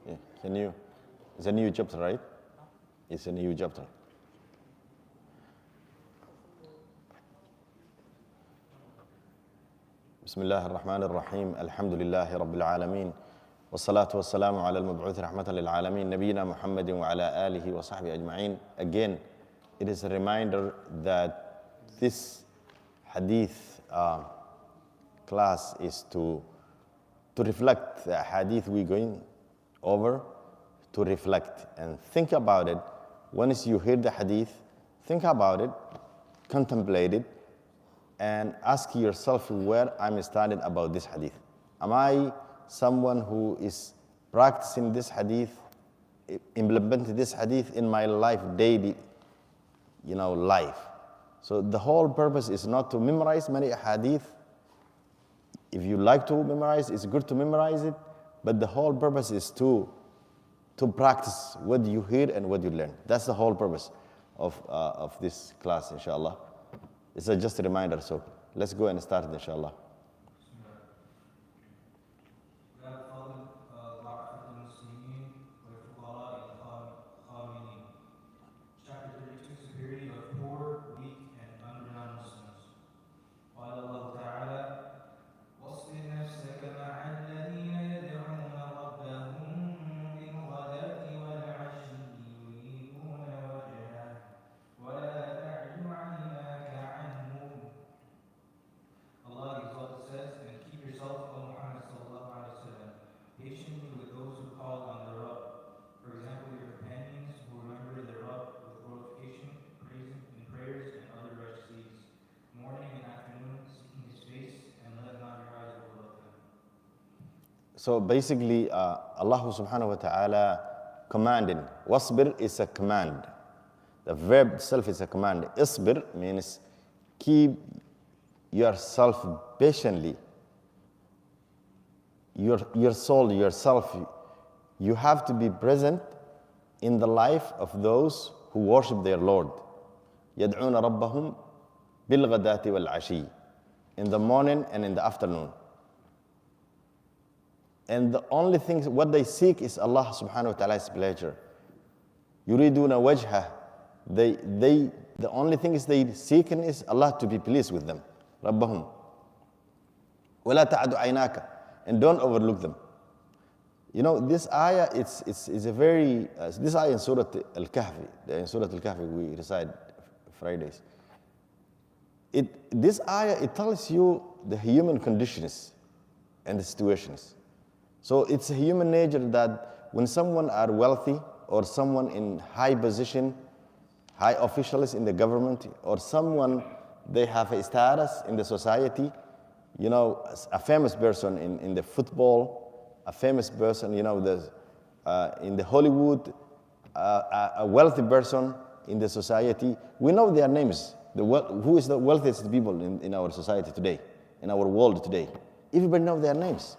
Yeah. Can you? It's a new chapter, right? It's a new chapter. بسم الله الرحمن الرحيم الحمد لله رب العالمين والصلاة والسلام على المبعوث رحمة للعالمين نبينا محمد وعلى آله وصحبه أجمعين. Again, it is a reminder that this hadith class is to reflect the hadith we're going over, to reflect and think about it. Once you hear the hadith, think about it, contemplate it, and ask yourself where I'm standing about this hadith. Am I someone who is practicing this hadith, implementing this hadith in my life, daily, life? So the whole purpose is not to memorize many hadith. If you like to memorize, it's good to memorize it, but the whole purpose is to practice what you hear and what you learn. That's the whole purpose of this class, inshallah. It's just a reminder, so let's go and start it, inshallah. Chapter 32, Superiority of Poor, Weak, and Unrenowned Muslims. قال الله تعالى: واصبر نفسك مع الذين يدعون ربهم بالغداة والعشي يريدون وجهه ولا تعد عيناك عنهم. Allah the Exalted says, and keep yourself, O Muhammad sallallahu alaihi wasallam, patiently with those who call on the Rabb. For example, your companions who remember their Rabb with glorification, praise and prayers and other righteous deeds, morning and afternoon, seeking His face, and let not your eyes overlook them. So basically, Allah subhanahu wa ta'ala commanding. Wasbir is a command. The verb itself is a command. Isbir means keep yourself patiently. Your soul, yourself, you have to be present in the life of those who worship their Lord. يَدْعُونَ رَبَّهُمْ بِالْغَدَاةِ وَالْعَشِيِّ. In the morning and in the afternoon. And the only thing, what they seek is Allah subhanahu wa ta'ala's pleasure. يُرِيدُونَ وَجْهَهُ. The only thing is they seeking is Allah to be pleased with them. رَبَّهُمْ. وَلَا تَعْدُ عَيْنَاكَ. And don't overlook them. This ayah, it's a very, this ayah in Surah Al-Kahfi, in Surah Al-Kahfi we recite Fridays. This ayah, it tells you the human conditions and the situations. So it's a human nature that when someone are wealthy or someone in high position, high officials in the government, or someone, they have a status in the society, a famous person in the football, a famous person, in the Hollywood, a wealthy person in the society. We know their names. Who is the wealthiest people in our society today, in our world today? Everybody knows their names.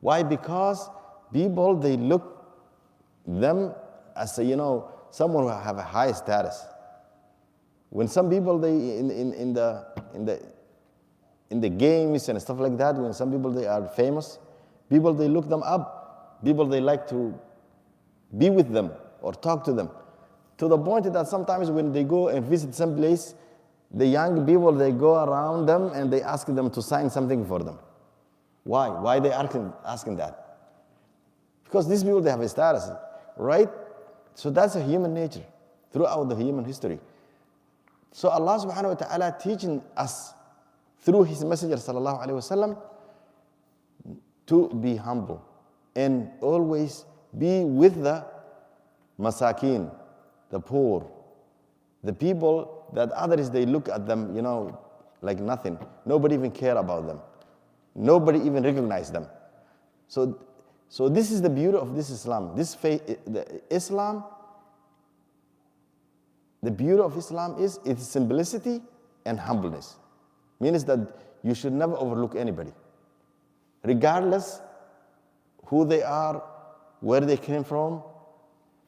Why? Because people, they look them as someone who have a high status. When some people, they in the games and stuff like that, when some people, they are famous, people, they look them up. People, they like to be with them or talk to them. To the point that sometimes when they go and visit some place, the young people, they go around them and they ask them to sign something for them. Why? Why they asking that? Because these people, they have a status, right? So that's a human nature throughout the human history. So Allah subhanahu wa ta'ala teaching us through His Messenger sallallahu alaihi wasallam to be humble and always be with the masakin, the poor, the people that others, they look at them, like nothing. Nobody even care about them. Nobody even recognize them. So this is the beauty of this Islam. This faith, Islam, the beauty of Islam is its simplicity and humbleness. Means that you should never overlook anybody. Regardless who they are, where they came from,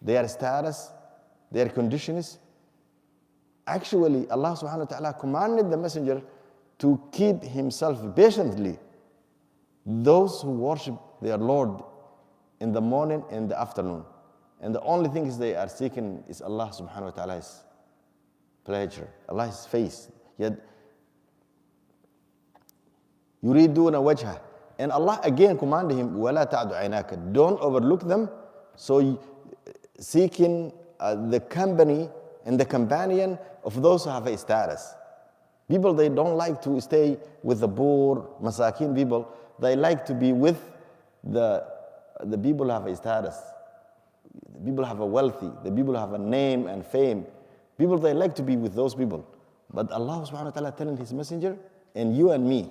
their status, their conditions. Actually, Allah subhanahu wa ta'ala commanded the messenger to keep himself patiently. Those who worship their Lord in the morning and the afternoon. And the only things they are seeking is Allah subhanahu wa ta'ala's pleasure, Allah's face. Yet, yuriduna wajha. And Allah again commanded him, وَلَا تَعْدُ عَيْنَاكَ. Don't overlook them. So seeking the company and the companion of those who have a status. People, they don't like to stay with the poor, masakin people. They like to be with the people who have a status. The people who have a wealthy. The people who have a name and fame. People, they like to be with those people. But Allah subhanahu wa ta'ala telling his messenger, and you and me.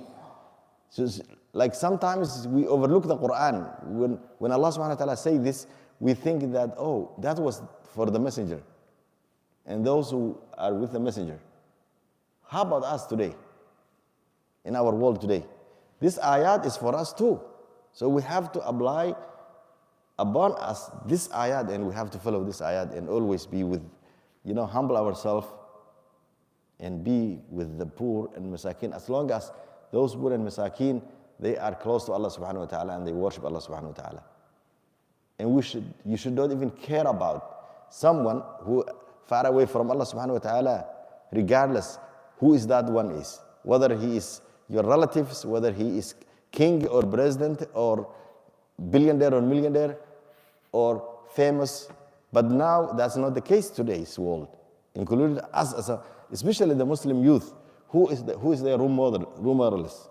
So like sometimes we overlook the Quran. When Allah subhanahu wa ta'ala say this, we think that, oh, that was for the messenger. And those who are with the messenger. How about us today? In our world today. This ayat is for us too. So we have to apply upon us this ayat, and we have to follow this ayat and always be with, humble ourselves and be with the poor and masakin. As long as those poor and masakin, they are close to Allah subhanahu wa ta'ala and they worship Allah subhanahu wa ta'ala. And you should not even care about someone who far away from Allah subhanahu wa ta'ala, regardless who is that one is. Whether he is your relatives, whether he is king or president or billionaire or millionaire or famous. But now that's not the case today's world, including us especially the Muslim youth. Who is their role models?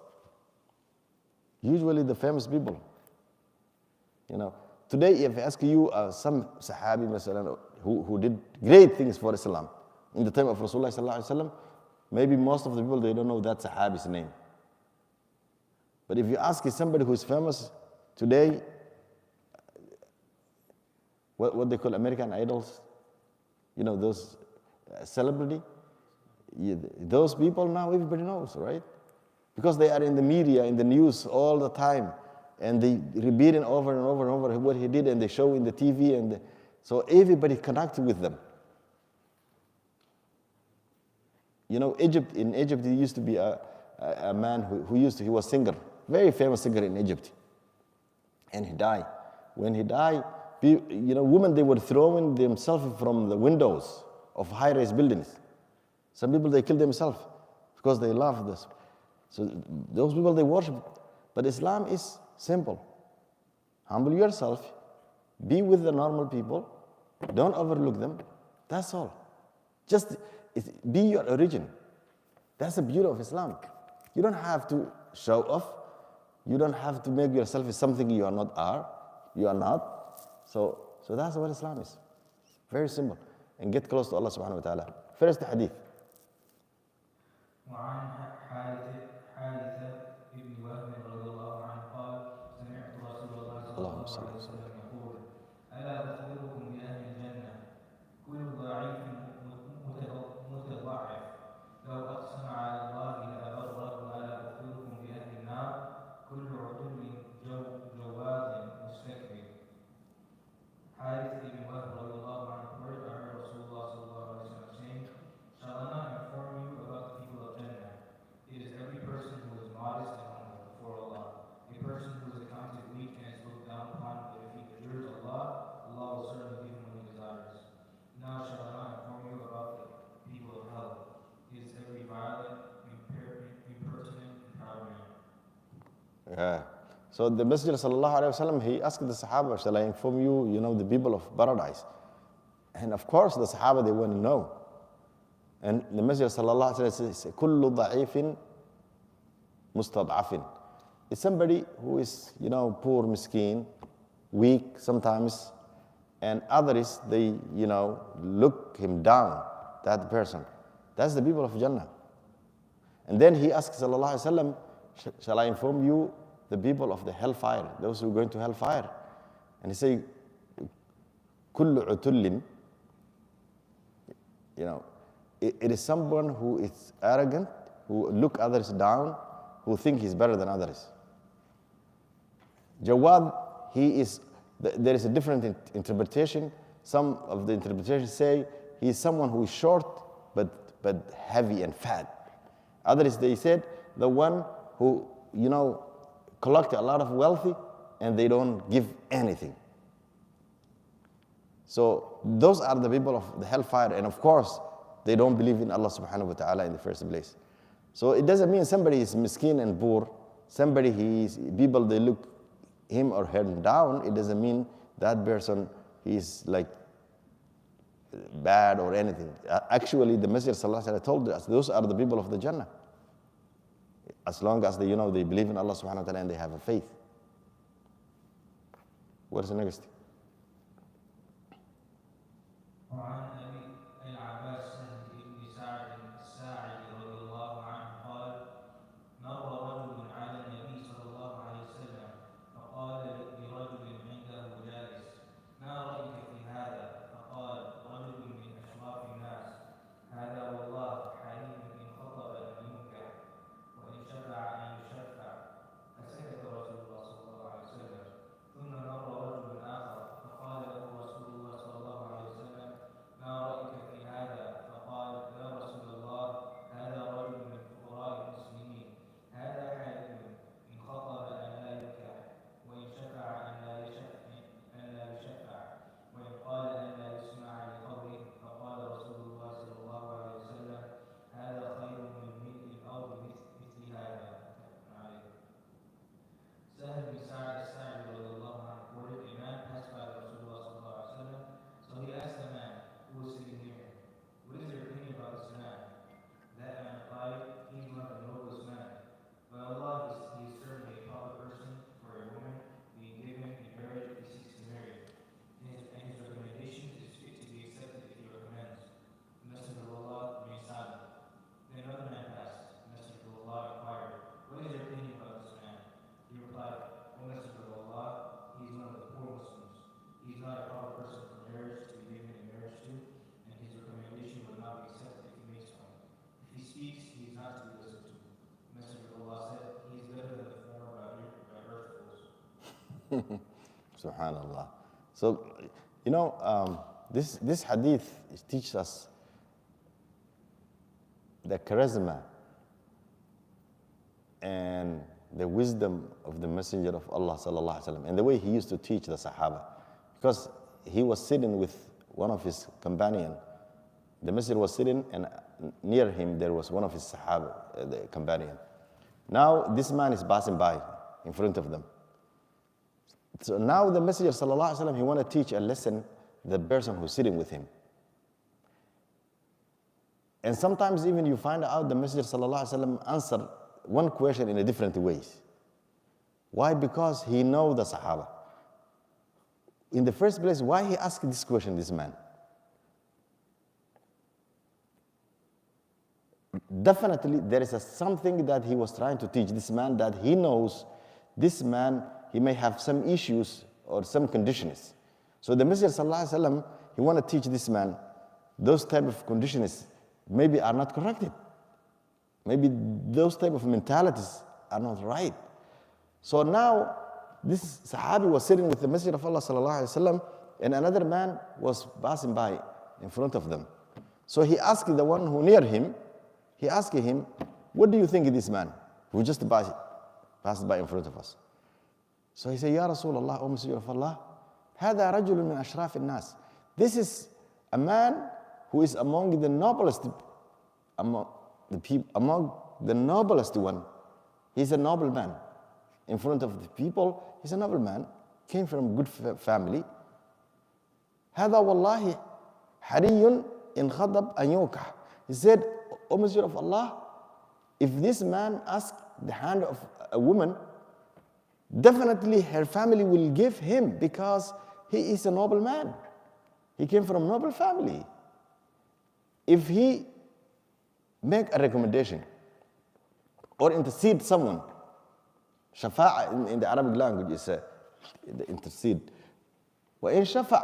Usually the famous people. Today if I ask you some Sahabi masalan, who did great things for Islam in the time of Rasulullah sallallahu alaihi wasallam, maybe most of the people, they don't know that Sahabi's name. But if you ask somebody who is famous today, what they call American idols, those celebrity, those people now everybody knows, right? Because they are in the media, in the news all the time, and they repeating over and over and over what he did, and they show in the TV, so everybody connected with them. Egypt, in Egypt, there used to be a man he was singer, very famous singer in Egypt. And he died. When he died, women, they were throwing themselves from the windows of high-rise buildings. Some people, they killed themselves because they love this. So those people, they worship. But Islam is simple. Humble yourself. Be with the normal people. Don't overlook them. That's all. Just be your origin. That's the beauty of Islam. You don't have to show off. You don't have to make yourself something you are not. So that's what Islam is. Very simple. And get close to Allah subhanahu wa ta'ala. First hadith. وعن حارثة بن وهب رضي الله عنه قال سمعت رسول الله صلى الله عليه وسلم يقول ألا أخبركم بأهل الجنة كل ضعيف متضعف لو أقسم على الله لأبره ألا أخبركم بأهل النار كل عدل جواد مستكبر. حارث بن وهب رضي الله عنه heard Rasulullah صلى الله عليه وسلم saying, shall I not inform you about the people of Jannah? It is every person who is modest and humble before Allah, a person who is accounted weak and is looked down upon, but if he fears Allah, Allah will certainly give him what he desires. Now shall I not inform you about the people of hell? It is every violent, impertinent, and proud man. Yeah. So the Messenger sallallahu alaihi wasallam, he asked the Sahaba, shall I inform you, the people of paradise? And of course the Sahaba, they want to know. And the Messenger sallallahu alaihi wasallam says, kullu da'ifin mustad'afin. It's somebody who is, poor, miskin, weak sometimes, and others, they, look him down, that person. That's the people of Jannah. And then he asks sallallahu alaihi wasallam, shall I inform you the people of the hellfire, those who are going to hellfire? And he say, kullu utullin, it is someone who is arrogant, who look others down, who think he's better than others. Jawad, there is a different interpretation. Some of the interpretations say he is someone who is short, but heavy and fat. Others, they said, the one who, collect a lot of wealthy and they don't give anything. So those are the people of the hellfire. And of course, they don't believe in Allah subhanahu wa ta'ala in the first place. So it doesn't mean somebody is miskin and poor. Somebody people, they look him or her down. It doesn't mean that person is like bad or anything. Actually, the Messenger sallallahu alaihi wasallam told us, those are the people of the Jannah. As long as they believe in Allah subhanahu wa ta'ala and they have a faith. What is the next? وعن أبي العباس سهل بن سعد الساعدي رضي الله عنه قال مر رجل على النبي صلى الله عليه وسلم فقال لرجل عنده جالس ما رأيك في هذا؟ فقال رجل من أشراف الناس هذا والله حليم إن خطب أن ينكح وإن شفع أن يشفع فسكت رسول الله صلى الله عليه وسلم ثم مر رجل آخر فقال له رسول الله صلى الله عليه وسلم ما رأيك في هذا؟ فقال يا رسول الله هذا رجل من فقراء المسلمين هذا حليم إن خطب أن لا ينكح وإن شفع أن لا يشفع وإن قال أن لا يسمع لقوله فقال رسول الله صلى الله عليه وسلم هذا خير من ملء الأرض مثل هذا. سهل بن سعد الساعدي رضي الله عنه quoted a man passed by Rasulullah sallallahu alaihi wasallam. So he asked the man who was sitting near him, "What is your opinion about this man?" That man replied, "He is one of the noblest men. By Allah, he is certainly a proper person for a woman being given in marriage if he seeks to marry. And his recommendation is fit to be accepted if he recommends." The Messenger of Allah remained silent. Then another man passed. The Messenger of Allah inquired, "What is your opinion about this man?" He replied, "O Messenger of Allah, he is one of the poor Muslims. He is not a proper person for marriage to be given in marriage to, and his recommendation would not be accepted if he makes one. If he speaks, he is not to be listened to." The Messenger of Allah said, "He is better than the former by earthfuls." Subhanallah. So, this hadith teaches us the charisma and the wisdom of the Messenger of Allah sallallahu alaihi wasallam, and the way he used to teach the Sahaba, because he was sitting with one of his companions. The Messenger was sitting, and near him there was one of his Sahaba, the companion. Now this man is passing by in front of them. So now the Messenger sallallahu alaihi wasallam, he want to teach a lesson the person who's sitting with him. And sometimes even you find out the Messenger sallallahu alaihi wasallam answer one question in a different ways. Why? Because he knows the Sahaba. In the first place, why he asked this question, this man? Definitely there is something that he was trying to teach this man, that he knows this man, he may have some issues or some conditions. So the Messenger sallallahu alaihi wasallam, he want to teach this man those type of conditions maybe are not corrected. Maybe those type of mentalities are not right. So now, this Sahabi was sitting with the Messenger of Allah sallallahu alaihi wasallam, and another man was passing by in front of them. So he asked the one who near him, he asked him, "What do you think of this man who just passed by in front of us?" So he said, "Ya Rasulullah, O Messenger of Allah, هذا رجل من أشراف الناس." This is a man who is among the noblest, among the noblest one. He's a noble man. In front of the people, he's a noble man, came from a good family. هذا والله حري إن خطب أن يوكح. He said, "O Messenger of Allah, if this man asks the hand of a woman, definitely her family will give him, because he is a noble man. He came from a noble family. If he make a recommendation or intercede someone, shafa'a in the Arabic language is the intercede. وَإِن شَفَعَ,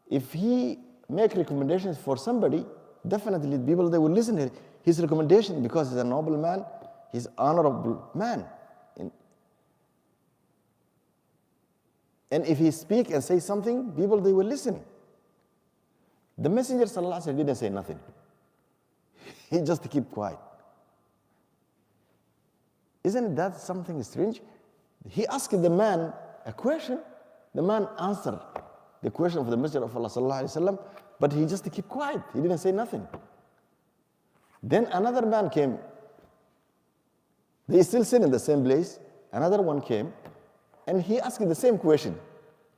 if he make recommendations for somebody, definitely people, they will listen to his recommendation, because he's a noble man, he's an honorable man. And if he speak and say something, people, they will listen." The Messenger sallallahu alaihi wasallam didn't say nothing. He just keep quiet. Isn't that something strange? He asked the man a question, the man answered the question of the Messenger of Allah sallallahu alaihi wasallam, but he just kept quiet. He didn't say nothing. Then another man came. They still sit in the same place. Another one came, and he asked the same question.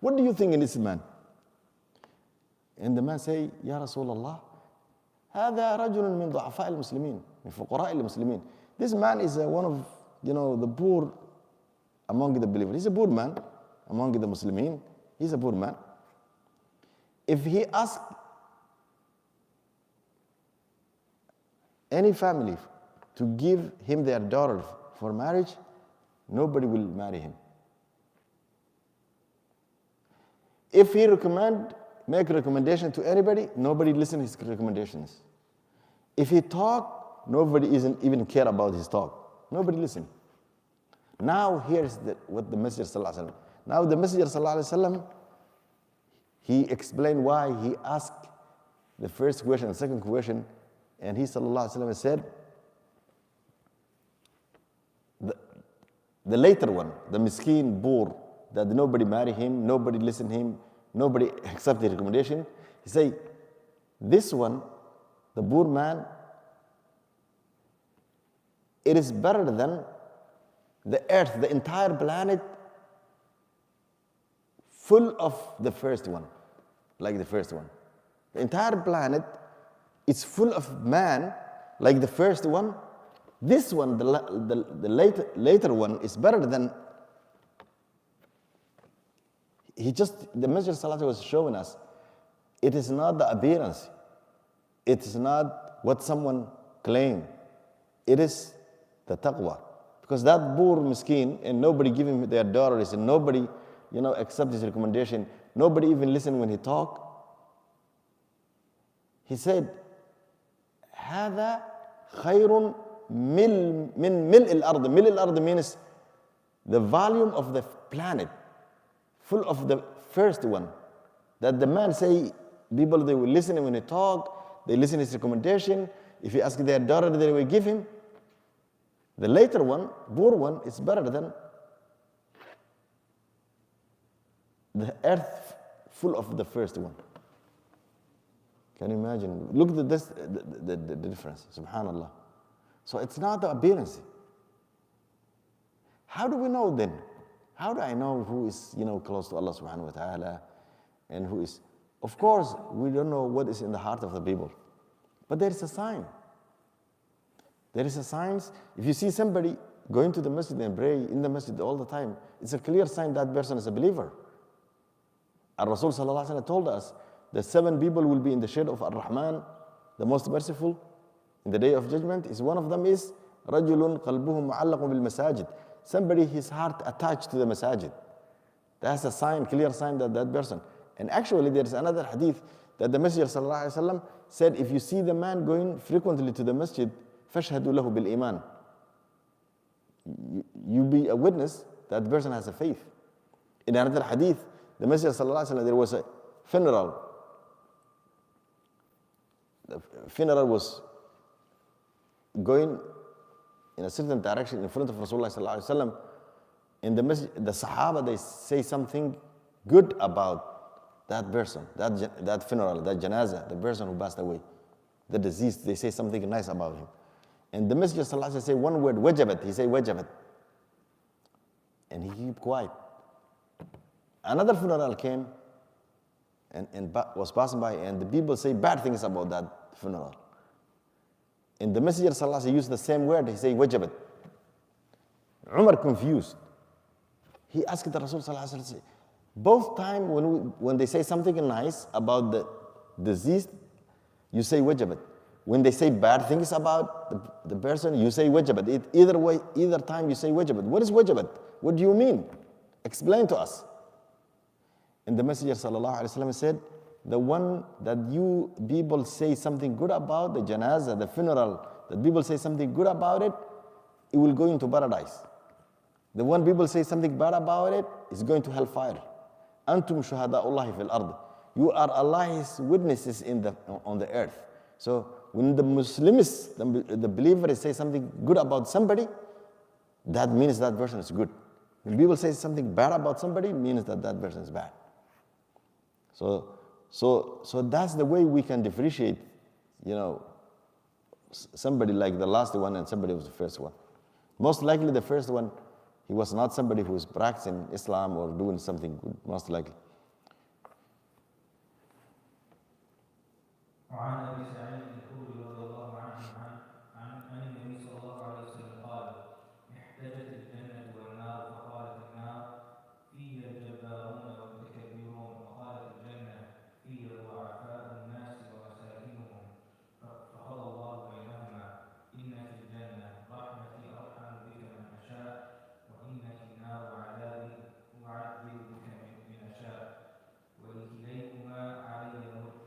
What do you think in this man? And the man say, Ya Rasulullah, هذا رجل من ضعفاء المسلمين, من فقراء المسلمين. This man is one of, the poor among the believers. He's a poor man among the Muslimin. He's a poor man. If he asks any family to give him their daughter for marriage, nobody will marry him. If he make a recommendation to anybody, nobody listens to his recommendations. If he talk, nobody even care about his talk. Nobody listen. Now here's what the Messenger sallallahu alaihi wasallam. Now the Messenger sallallahu alaihi wasallam, he explained why he asked the first question, the second question, and he sallallahu alaihi wasallam said, the later one, the miskin, poor, that nobody marry him, nobody listen to him, nobody accept the recommendation. He say, this one, the poor man, it is better than the earth, the entire planet, full of the first one, like the first one. The entire planet is full of man, like the first one. This one, the later one, is better than. The Messenger Sallallahu was showing us, it is not the appearance, it is not what someone claims, it is the taqwa. Because that poor miskin, and nobody give him their daughters, and nobody, accept his recommendation, nobody even listen when he talk. He said, هذا خير من ملء الأرض. ملء الأرض means the volume of the planet, full of the first one. That the man say, people, they will listen when he talk, they listen to his recommendation. If he ask their daughter, they will give him. The later one, poor one, is better than the earth full of the first one. Can you imagine? Look at this, the difference, subhanallah. So it's not the appearance. How do we know then? How do I know who is, close to Allah subhanahu wa ta'ala and who is? Of course, we don't know what is in the heart of the people. But there is a sign. There is a sign. If you see somebody going to the masjid and pray in the masjid all the time, it's a clear sign that person is a believer. Our Rasul sallallahu alaihi wasallam told us that 7 people will be in the shade of Ar-Rahman, the most merciful, in the day of judgment. One of them is رَجُلٌ قَلْبُهُ مُعَلَّقٌ بِالْمَسَاجِدِ. Somebody, his heart attached to the masajid. That's a sign, clear sign that person. And actually, there is another hadith that the Messenger sallallahu alaihi wasallam said, if you see the man going frequently to the masjid, فَاشْهَدُوا لَهُ بِالْإِيمَانِ. You be a witness that person has a faith. In another hadith, the Messenger sallallahu alaihi wasallam, there was a funeral. The funeral was going in a certain direction in front of Rasulullah sallallahu alaihi wasallam. In the Sahaba, they say something good about that person, that funeral, that janazah, the person who passed away, the deceased. They say something nice about him. And the Messenger sallallahu alaihi wasallam say one word, wajabat. He say wajabat, and he keep quiet. Another funeral came and was passing by, and the people say bad things about that funeral. And the Messenger sallallahu alaihi wasallam used the same word. He say wajabat. Umar confused. He asked the Rasul sallallahu alaihi wasallam, both times when they say something nice about the deceased, you say wajabat. When they say bad things about the person, you say wajabat. Either time you say wajabat. What is wajabat? What do you mean? Explain to us. And the Messenger sallallahu alaihi wasallam said, the one that you people say something good about, the janazah, the funeral, that people say something good about it, it will go into paradise. The one people say something bad about it is going to hellfire. Antum shuhada'ullahi fil ard. You are Allah's witnesses on the earth. So when the Muslims, the believers say something good about somebody, that means that person is good. When people say something bad about somebody, it means that person is bad. So that's the way we can differentiate, somebody like the last one and somebody who was the first one. Most likely the first one, he was not somebody who was practicing Islam or doing something good, most likely. وعن ابي سعيد الخدري رضي الله عنه عن النبي صلى الله عليه وسلم قال احتجت الجنه والنار فقالت النار في الجبارون والمتكبرون وقالت الجنه في ضعفاء الناس ومساكنهم فقضى الله بينهما ان في الجنه رحمتي ارحم بك من اشاء وان في النار عذابي اعذب بك من اشاء ولكليهما علي ملكها.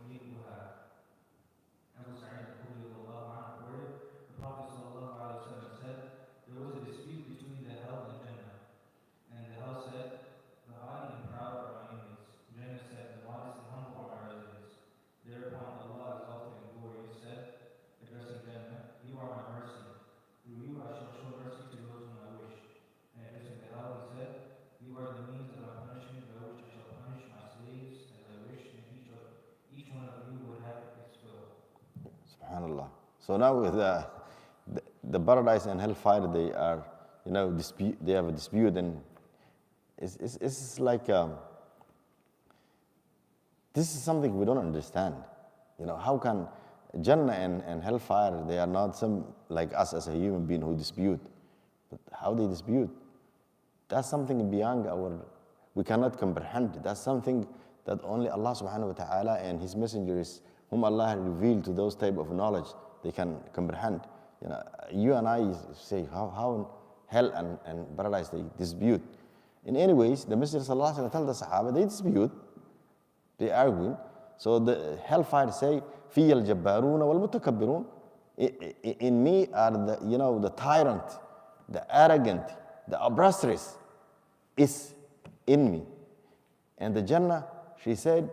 Abu Sa'id al-Khudri radiyallahu anhu reported, the Prophet sallallahu alaihi wasallam said, there was a dispute between the hell and Jannah. And the hell said, the haughty and proud are my inmates. Jannah said, the modest and humble are my residents. Thereupon Allah exalted and glorious said, addressing Jannah, you are my mercy. Through you I shall show mercy to those whom I wish. And addressing the hell, he said, you are the means of my punishment by which I shall punish my slaves as I wish, and each one of you will have its will. SubhanAllah. So now with the paradise and hellfire, they are, they have a dispute, and it's like, this is something we don't understand. How can Jannah and hellfire, they are not some like us as a human being who dispute. But how they dispute? That's something beyond we cannot comprehend. That's something that only Allah subhanahu wa ta'ala and His messengers, whom Allah revealed to those type of knowledge, they can comprehend. You and I say how hell and paradise they dispute. In any ways, the Messenger sallallahu alaihi wasallam told the Sahaba, they dispute, they arguing. So the hellfire say, فِيَ الْجَبَّارُونَ وَالْمُتَكَبِّرُونَ. In me are the tyrant, the arrogant, the oppressors is in me. And the Jannah, she said,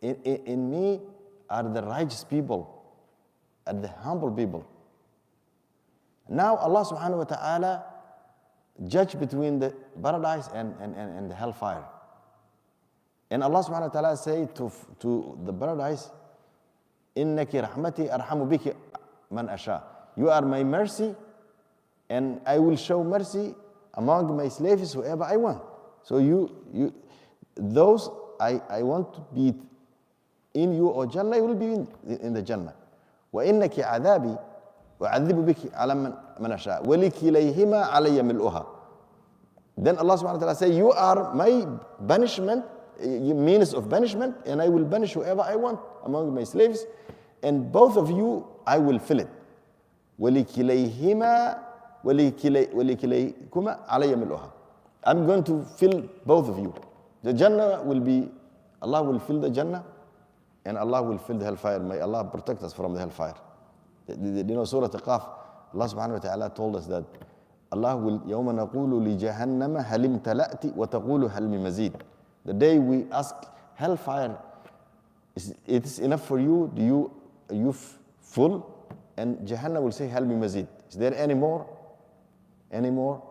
in me are the righteous people, and the humble people. Now Allah subhanahu wa ta'ala judge between the paradise and the hellfire. And Allah subhanahu wa ta'ala say to the paradise, إِنَّكِ رَحْمَتِي أَرْحَمُ بِكِ مَنْ أَشَاءُ. You are my mercy, and I will show mercy among my slaves whoever I want. So those I want to be in you, or Jannah, you will be in the Jannah. وَإِنَّكِ عَذَابِي وَعَذِّبُ بِكِ عَلَى مَنْ أَشَاءُ وَلِكِلَيْهِمَا عَلَيَّ مِلْؤُهَا. Then Allah subhanahu wa ta'ala say, you are my punishment, means of punishment, and I will punish whoever I want among my slaves, and both of you, I will fill it. وَلِكِلَيْكُمَا عَلَيَّ مِلْؤُهَا. I'm going to fill both of you. The Jannah will be, Allah will fill the Jannah, and Allah will fill the hellfire. May Allah protect us from the hellfire. Surah Qaf, Allah subhanahu wa ta'ala told us that Allah will, يَوْمَ نَقُولُ لِجَهَنَّمَ هَلِ امْتَلَأْتِ وَتَقُولُ هَلْ مِن مَزِيدٍ. The day we ask hellfire, it is enough for you? Are you full? And Jahannam will say, هَلْ مِن مَزِيدٍ. Is there any more? Any more?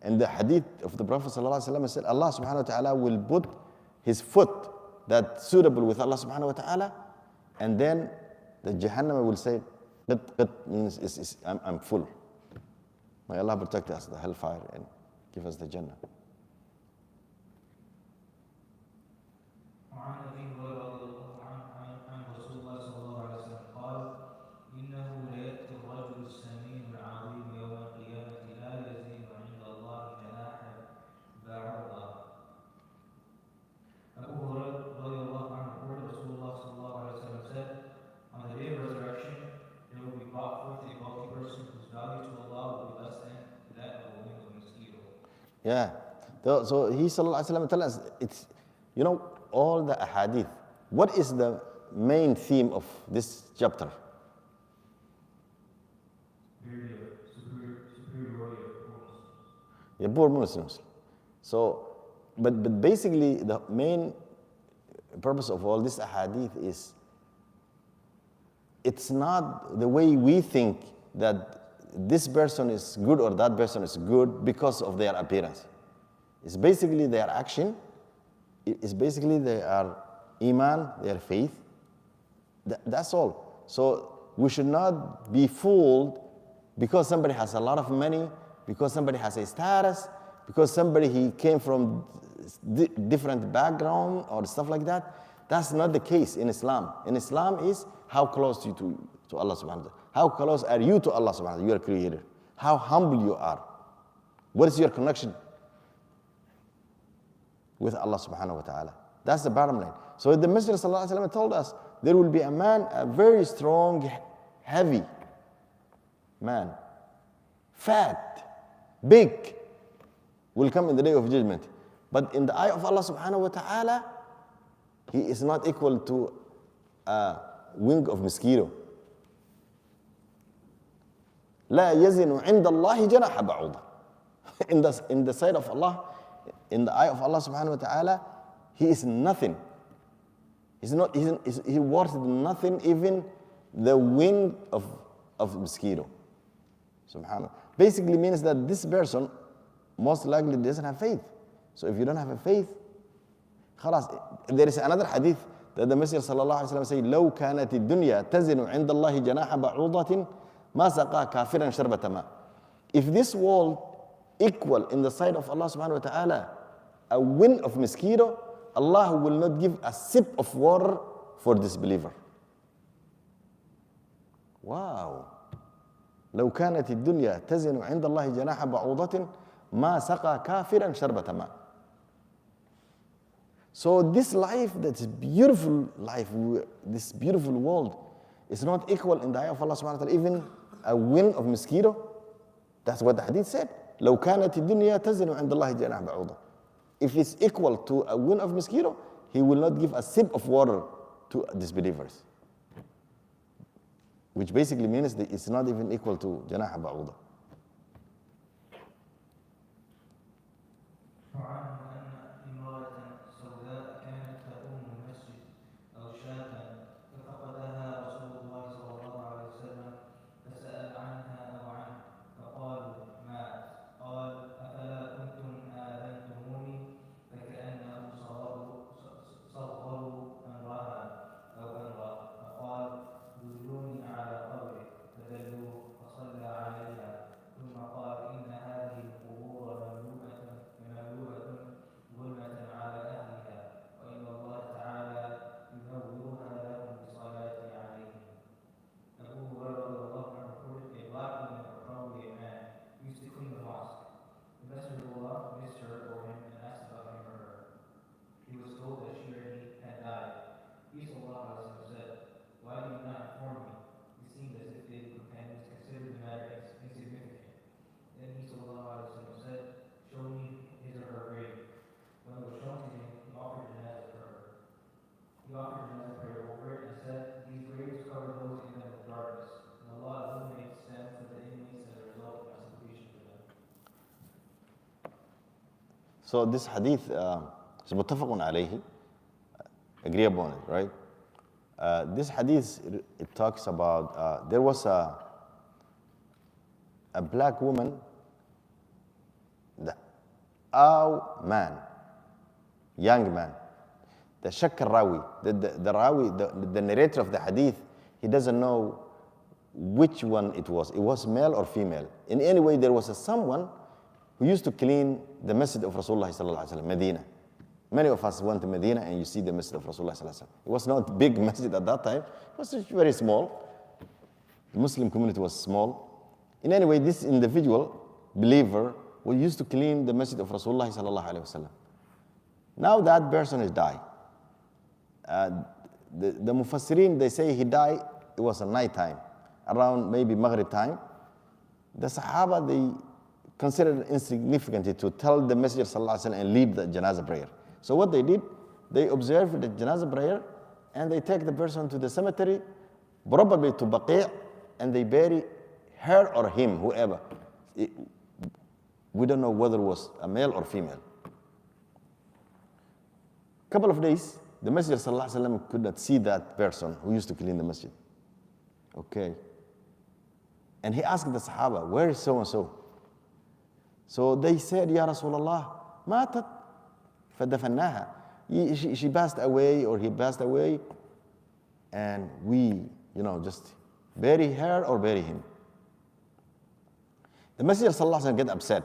And the hadith of the Prophet ﷺ said, Allah subhanahu wa ta'ala will put his foot that's suitable with Allah subhanahu wa ta'ala, and then the Jahannam will say, qit means I'm full. May Allah protect us the hellfire and give us the Jannah. Yeah. So he sallallahu alaihi wasallam tell us, it's, all the ahadith. What is the main theme of this chapter? Superiority of poor Muslims. Yeah, poor Muslims. So, but basically the main purpose of all this ahadith is, it's not the way we think that this person is good or that person is good because of their appearance. It's basically their action It's basically they are iman, they are faith. That's all. So we should not be fooled because somebody has a lot of money, because somebody has a status, because somebody he came from different background or stuff like that. That's not the case in Islam. In Islam is how close you to Allah subhanahu wa ta'ala. How close are you to Allah subhanahu wa ta'ala, your creator? How humble you are. What is your connection with Allah subhanahu wa ta'ala? That's the bottom line. So the Messenger sallallahu alaihi wasallam told us there will be a man, a very strong, heavy man, fat, big, will come in the day of judgment. But in the eye of Allah subhanahu wa ta'ala, he is not equal to a wing of mosquito. لا يزن عند الله جناح بعوضة. In the sight of Allah, in the eye of Allah subhanahu wa ta'ala, he is nothing. He worth nothing, even the wing of mosquito. Subhanallah. Basically means that this person most likely doesn't have faith. So if you don't have a faith, خلاص. There is another hadith that the Messenger sallallahu alaihi wasallam said, لو كانت الدنيا تزن عند الله جناح بعوضة ما سقى كافرا شربة ماء. If this world equal in the sight of Allah subhanahu wa ta'ala a wing of mosquito, Allah will not give a sip of water for this believer. Wow. لو كانت الدنيا تزن عند الله جناح بعوضة ما سقى كافرا شربة ماء. So this life, that's beautiful life, this beautiful world, is not equal in the eye of Allah subhanahu wa ta'ala, even a wing of mosquito. That's what the hadith said. لو كانت الدنيا تزن عند الله جناح بعوضة. If it's equal to a wing of mosquito, he will not give a sip of water to disbelievers. Which basically means that it's not even equal to جناح بعوضة. So this hadith is muttafaqun alayhi, agree upon it, right? This hadith, it talks about, there was a black woman, man, young man, the shakk rawi, the narrator of the hadith, he doesn't know which one it was. It was male or female. In any way, there was someone who used to clean the masjid of Rasulullah sallallahu alaihi wasallam, Medina. Many of us went to Medina and you see the masjid of Rasulullah sallallahu alaihi wasallam. It was not big masjid at that time. It was very small. The Muslim community was small. In any way, this individual, believer, who used to clean the masjid of Rasulullah sallallahu alaihi wasallam. Now that person has died. The Mufassirin, they say he died, it was a night time, around maybe Maghrib time. The Sahaba, they considered it insignificant to tell the Messenger sallallahu alaihi wasallam and lead the janazah prayer. So what they did, they observed the janazah prayer and they take the person to the cemetery, probably to Baqi', and they bury her or him, whoever. We don't know whether it was a male or female. Couple of days, the Messenger sallallahu alaihi wasallam could not see that person who used to clean the masjid. Okay. And he asked the Sahaba, where is so and so? So they said, Ya Rasulullah, matat fadafannaha. she passed away or he passed away, and we, just bury her or bury him. The Messenger sallallahu alaihi wasallam get upset.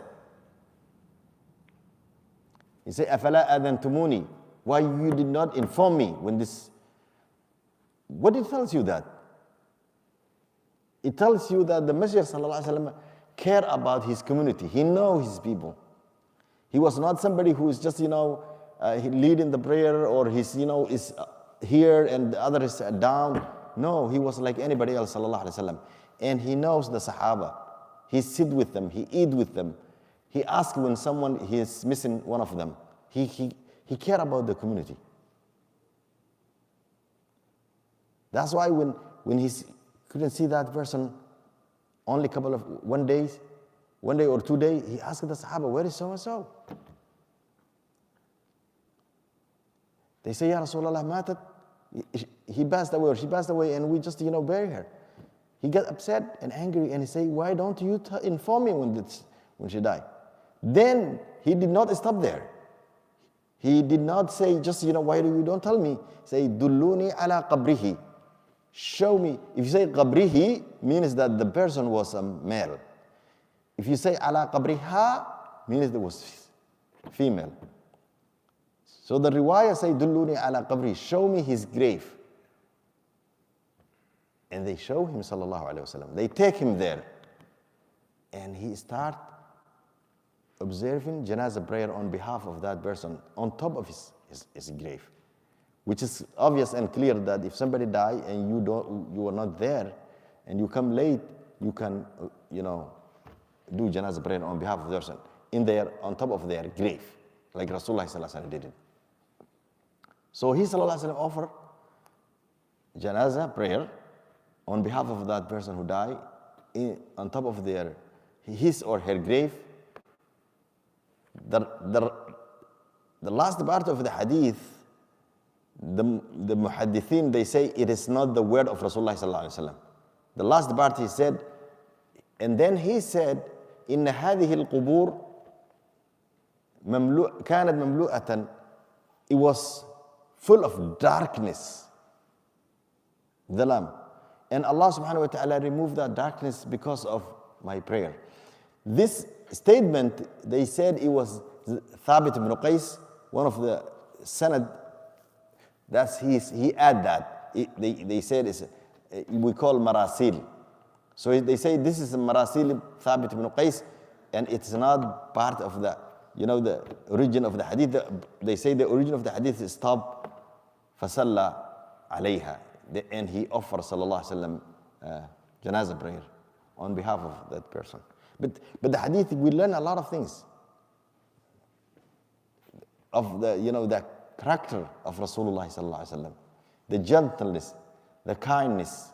He said, "Afala adantumuni? Why you did not inform me when this?" What it tells you that? It tells you that the Messenger sallallahu alaihi wasallam care about his community. He knows his people. He was not somebody who is just, he leading the prayer, or he's, is here and the other is down. No, he was like anybody else, sallallahu alaihi wasallam. And he knows the Sahaba. He sit with them. He eat with them. He asks when someone he is missing one of them. He care about the community. That's why when he couldn't see that person only one day or 2 days, he asked the Sahaba, "Where is so and so?" They say, "Ya Rasulullah, matat." He passed away or she passed away, and we just bury her. He got upset and angry, and he say, "Why don't you inform me when she died?" Then he did not stop there. He did not say just, "Why do you don't tell me?" Say, "Dulluni ala qabrihi." Show me. If you say qabrihi, means that the person was a male. If you say ala qabriha, means there was female. So the riwayah say, "Dulluni ala qabri," show me his grave. And they show him, sallallahu alaihi wasallam. They take him there, and he start observing janazah prayer on behalf of that person on top of his grave, which is obvious and clear that if somebody die and you are not there, and you come late, you can do janazah prayer on behalf of the person on top of their grave, like Rasulullah sallallahu alaihi wasallam did it. So he sallallahu alaihi wasallam offered janazah prayer on behalf of that person who died on top of his or her grave. The last part of the hadith, the muhaddithin, they say it is not the word of Rasulullah sallallahu alaihi wasallam. The last part he said, and then he said, "Inna hadhihi al-qubur kanat mamlu'atan." It was full of darkness, dhalam. And Allah subhanahu wa ta'ala removed that darkness because of my prayer. This statement, they said it was Thabit ibn Qais, one of the Sanad, he add that. They said we call Marasil. So they say this is Marasil Thabit ibn Qais, and it's not part of the origin of the hadith. They say the origin of the hadith is stop fasalla alayha, and he offers sallallahu alaihi wasallam janazah prayer on behalf of that person. But the hadith, we learn a lot of things of the character of Rasulullah sallallahu alaihi wasallam, the gentleness, the kindness,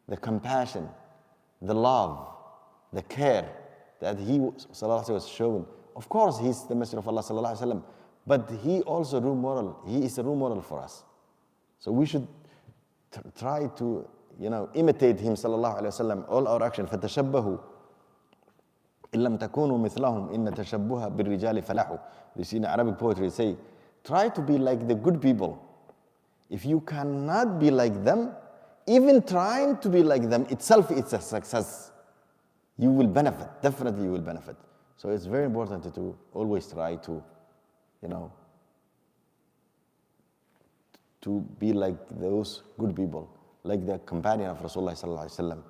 the compassion, the love, the care that he sallallahu alaihi wasallam was shown. Of course, he's the Messenger of Allah sallallahu alaihi wasallam, but he also role model. He is a role model for us. So we should try to imitate him sallallahu alaihi wasallam. All our action. فَتَشَبَّهُ إِن لَمْ تَكُونُوا مِثْلَهُمْ إِنَّ تَشَبُّهَ بِالرِّجَالِ فَلَحُ. You see in Arabic poetry say, try to be like the good people. If you cannot be like them, even trying to be like them itself, it's a success. You will benefit. Definitely you will benefit. So it's very important to always try to, to be like those good people, like the companion of Rasulullah sallallahu alaihi wasallam,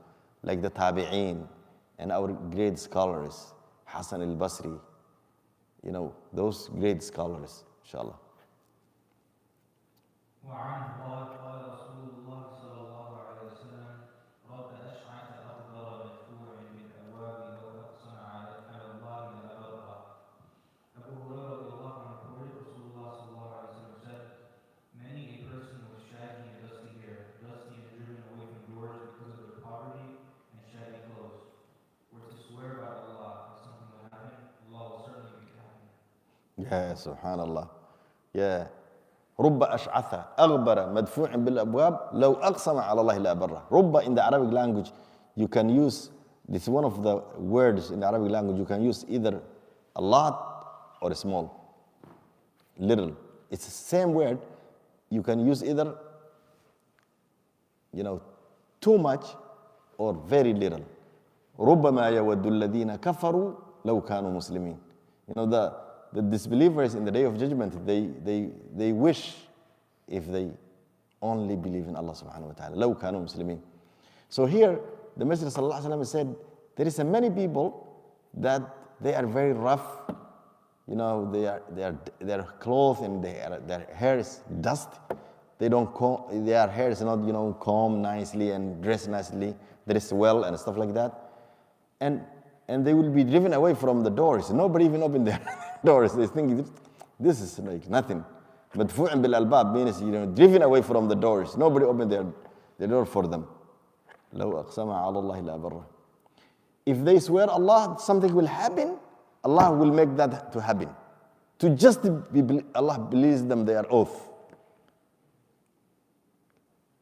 like the tabi'een and our great scholars, Hassan al-Basri, those great scholars, inshallah. وعنه قال قال رسول الله صلى الله عليه وسلم رب أشعث أغبر مدفوع بالأبواب لو أقسم على الله لأبره. Abu Hurairah radiallahu anhu quoted Rasulullah sallallahu alaihi wasallam said, "Many a person with shaggy and dusty hair, dusty and driven away from doors because of their poverty and shaggy clothes, were to swear by Allah that something will happen, Allah will certainly make it happen." Yeah, subhanallah. Yeah. رب أشعث أغبر مدفوع بالأبواب لو أقسم على الله لأبره. رب in the Arabic language, you can use, this is one of the words in the Arabic language, you can use either a lot or a small, little. It's the same word. You can use either, too much or very little. ربما يود الذين كفروا لو كانوا مسلمين. The disbelievers in the day of judgment, they wish if they only believe in Allah subhanahu wa ta'ala. لو كانوا مسلمين. So here, the Messenger sallallahu alaihi wasallam said, there is many people that they are very rough. Their clothes and their hair is dust. They don't comb, their hair is not, combed nicely and dressed nicely, dressed well and stuff like that. And they will be driven away from the doors. Nobody even open their doors. They think this is like nothing. مدفوع بالألباب means, driven away from the doors. Nobody open their door for them. لو أقسم على الله لأبره. If they swear Allah, something will happen, Allah will make that to happen. To just be, Allah believes them their oath.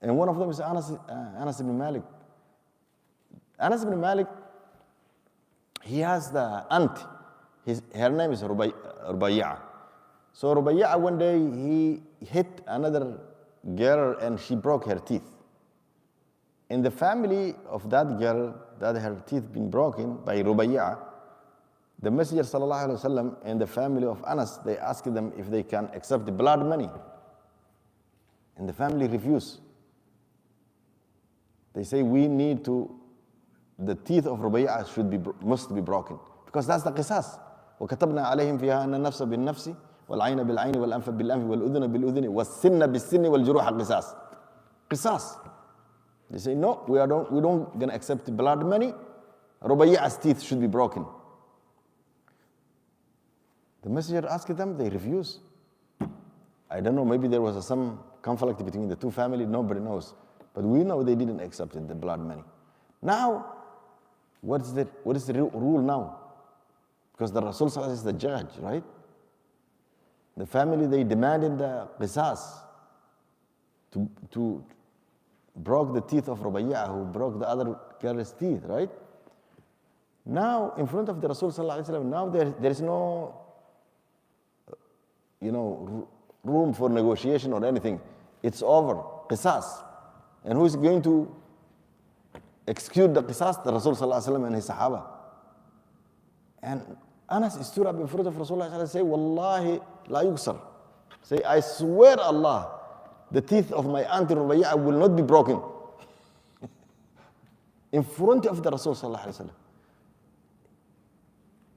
And one of them is Anas ibn Malik. Anas ibn Malik, he has the aunt. Her name is Rubayya. So Rubayya, one day he hit another girl and she broke her teeth. In the family of that girl, that her teeth been broken by Rubayya, the Messenger sallallahu alaihi wasallam and the family of Anas, they asked them if they can accept the blood money. And the family refused. They say, we need to, the teeth of Rubayya must be broken. Because that's the qisas. وَكَتَبْنَا عَلَيْهِمْ فِيهَا أَنَّ النَّفْسَ بِالنَّفْسِ وَالْعَيْنَ بِالْعَيْنِ وَالْأَنْفَ بِالْأَنْفِ وَالْأُذُنَ بِالْأُذُنِ وَالسِّنَّ بِالسِّنِّ وَالْجُرُوحَ قِسَاس. Qisas. They say, no, we don't gonna accept the blood money. Rubayya's teeth should be broken. The messenger asked them, they refuse. I don't know, maybe there was some conflict between the two families, nobody knows. But we know they didn't accept the blood money. Now, what is the rule now? Because the Rasul is the judge, right? The family, they demanded the qisas to broke the teeth of Rubayya, who broke the other girl's teeth, right? Now, in front of the Rasul sallallahu alaihi wasallam, now there is no, room for negotiation or anything. It's over, qisas. And who is going to execute the qisas? The Rasul sallallahu alaihi wasallam and his sahaba. And Anas stood up in front of Rasulullah and say, Wallahi la yuksar. Say, I swear Allah, the teeth of my aunt Rubayya will not be broken. In front of the Rasul sallallahu alaihi wasallam.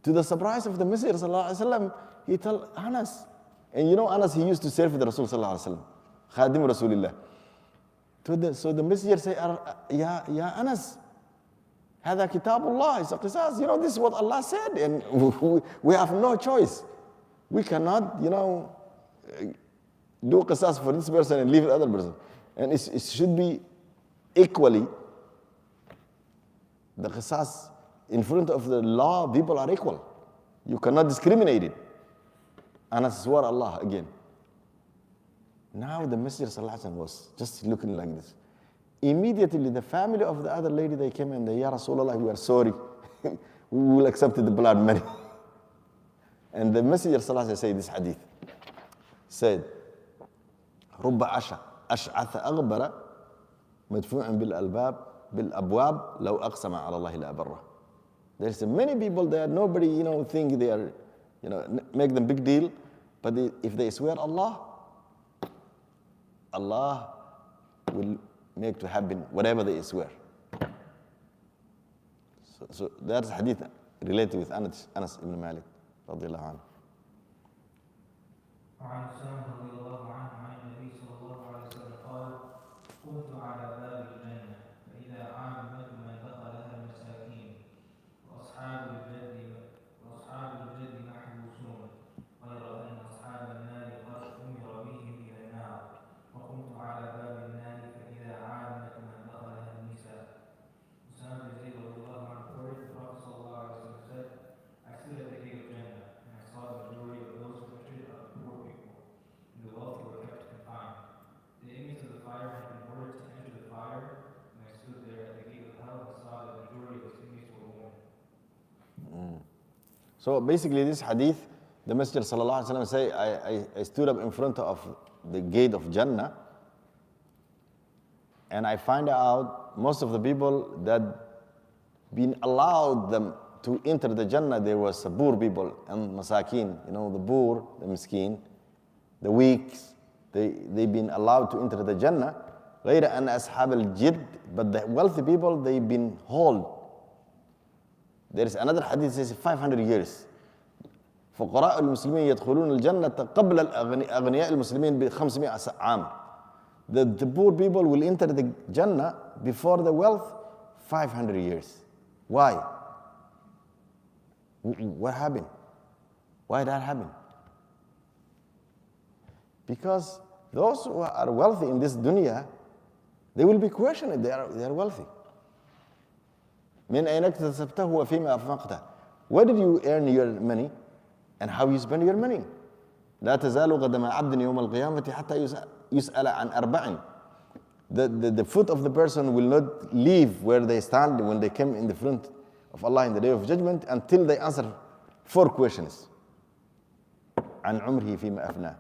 To the surprise of the Messenger sallallahu alaihi wasallam, he told Anas, and Anas, he used to serve the Rasul sallallahu alaihi wasallam, Khadim Rasulillah. So the Messenger say, Ya Anas, هذا كتاب الله, it's a qisas. This is what Allah said, and we have no choice. We cannot, do qisas for this person and leave the other person. And it should be equally, the qisas, in front of the law, people are equal. You cannot discriminate it. Anas swore Allah again. Now the Messenger sallallahu alaihi wasallam was just looking like this. Immediately, the family of the other lady, they came and they, Ya Rasulullah, we are sorry. We will accept the blood money. And the Messenger sallallahu alaihi wasallam said this hadith. Said, رُبَّ عَشَى أَشْعَثَ أَغْبَرَ مَدْفُوعًا بِالْأَبْوَابِ لَوْ أَقْسَمَ عَلَى اللَّهِ لَأَبَرَّهُ. There's many people there, nobody, think they are, make them big deal. But if they swear Allah, Allah will make to happen whatever they swear. So that's hadith related with Anas ibn Malik radiallahu anhu. وعن سلمة رضي الله عنه عن النبي صلى الله عليه وسلم قال: كنت على باب الجنة فإذا عامة من دخلها المساكين وأصحاب الجد محبوسون غير أن أصحاب النار قد أمر بهم إلى النار وكنت على باب النار فإذا عامة من دخلها النساء. Usama bin Zayd radiallahu anhu reported the Prophet sallallahu alaihi wasallam said, I stood at the gate of Jannah and I saw the majority of those who treated of the poor people, and the wealthy were kept confined. The inmates of the fire had been ordered to enter the fire, and I stood there at the gate of hell and saw that the majority of its inmates were women. So basically this hadith The Messenger sallallahu alaihi wasallam say, I stood up in front of the gate of Jannah, and I find out most of the people that been allowed them to enter the Jannah, there was poor people and masakin, the poor, the miskin, the weak, they've been allowed to enter the Jannah. غير أن أصحاب الجد, but the wealthy people, they've been held. There is another hadith that says 500 years. فقراء المسلمين يدخلون الجنة قبل أغنياء المسلمين ب500 عام. The poor people will enter the Jannah before the wealth 500 years. Why? What happened? Why that happened? Because those who are wealthy in this dunya, they will be questioned. They are wealthy. من أين اكتسبته وفيما أنفقته? Where did you earn your money and how you spend your money? لا تزال قدم عبد يوم القيامة حتى يسأل عن أربع. The foot of the person will not leave where they stand when they come in the front of Allah in the day of judgment until they answer 4 questions. عن عمره فيما أفناه.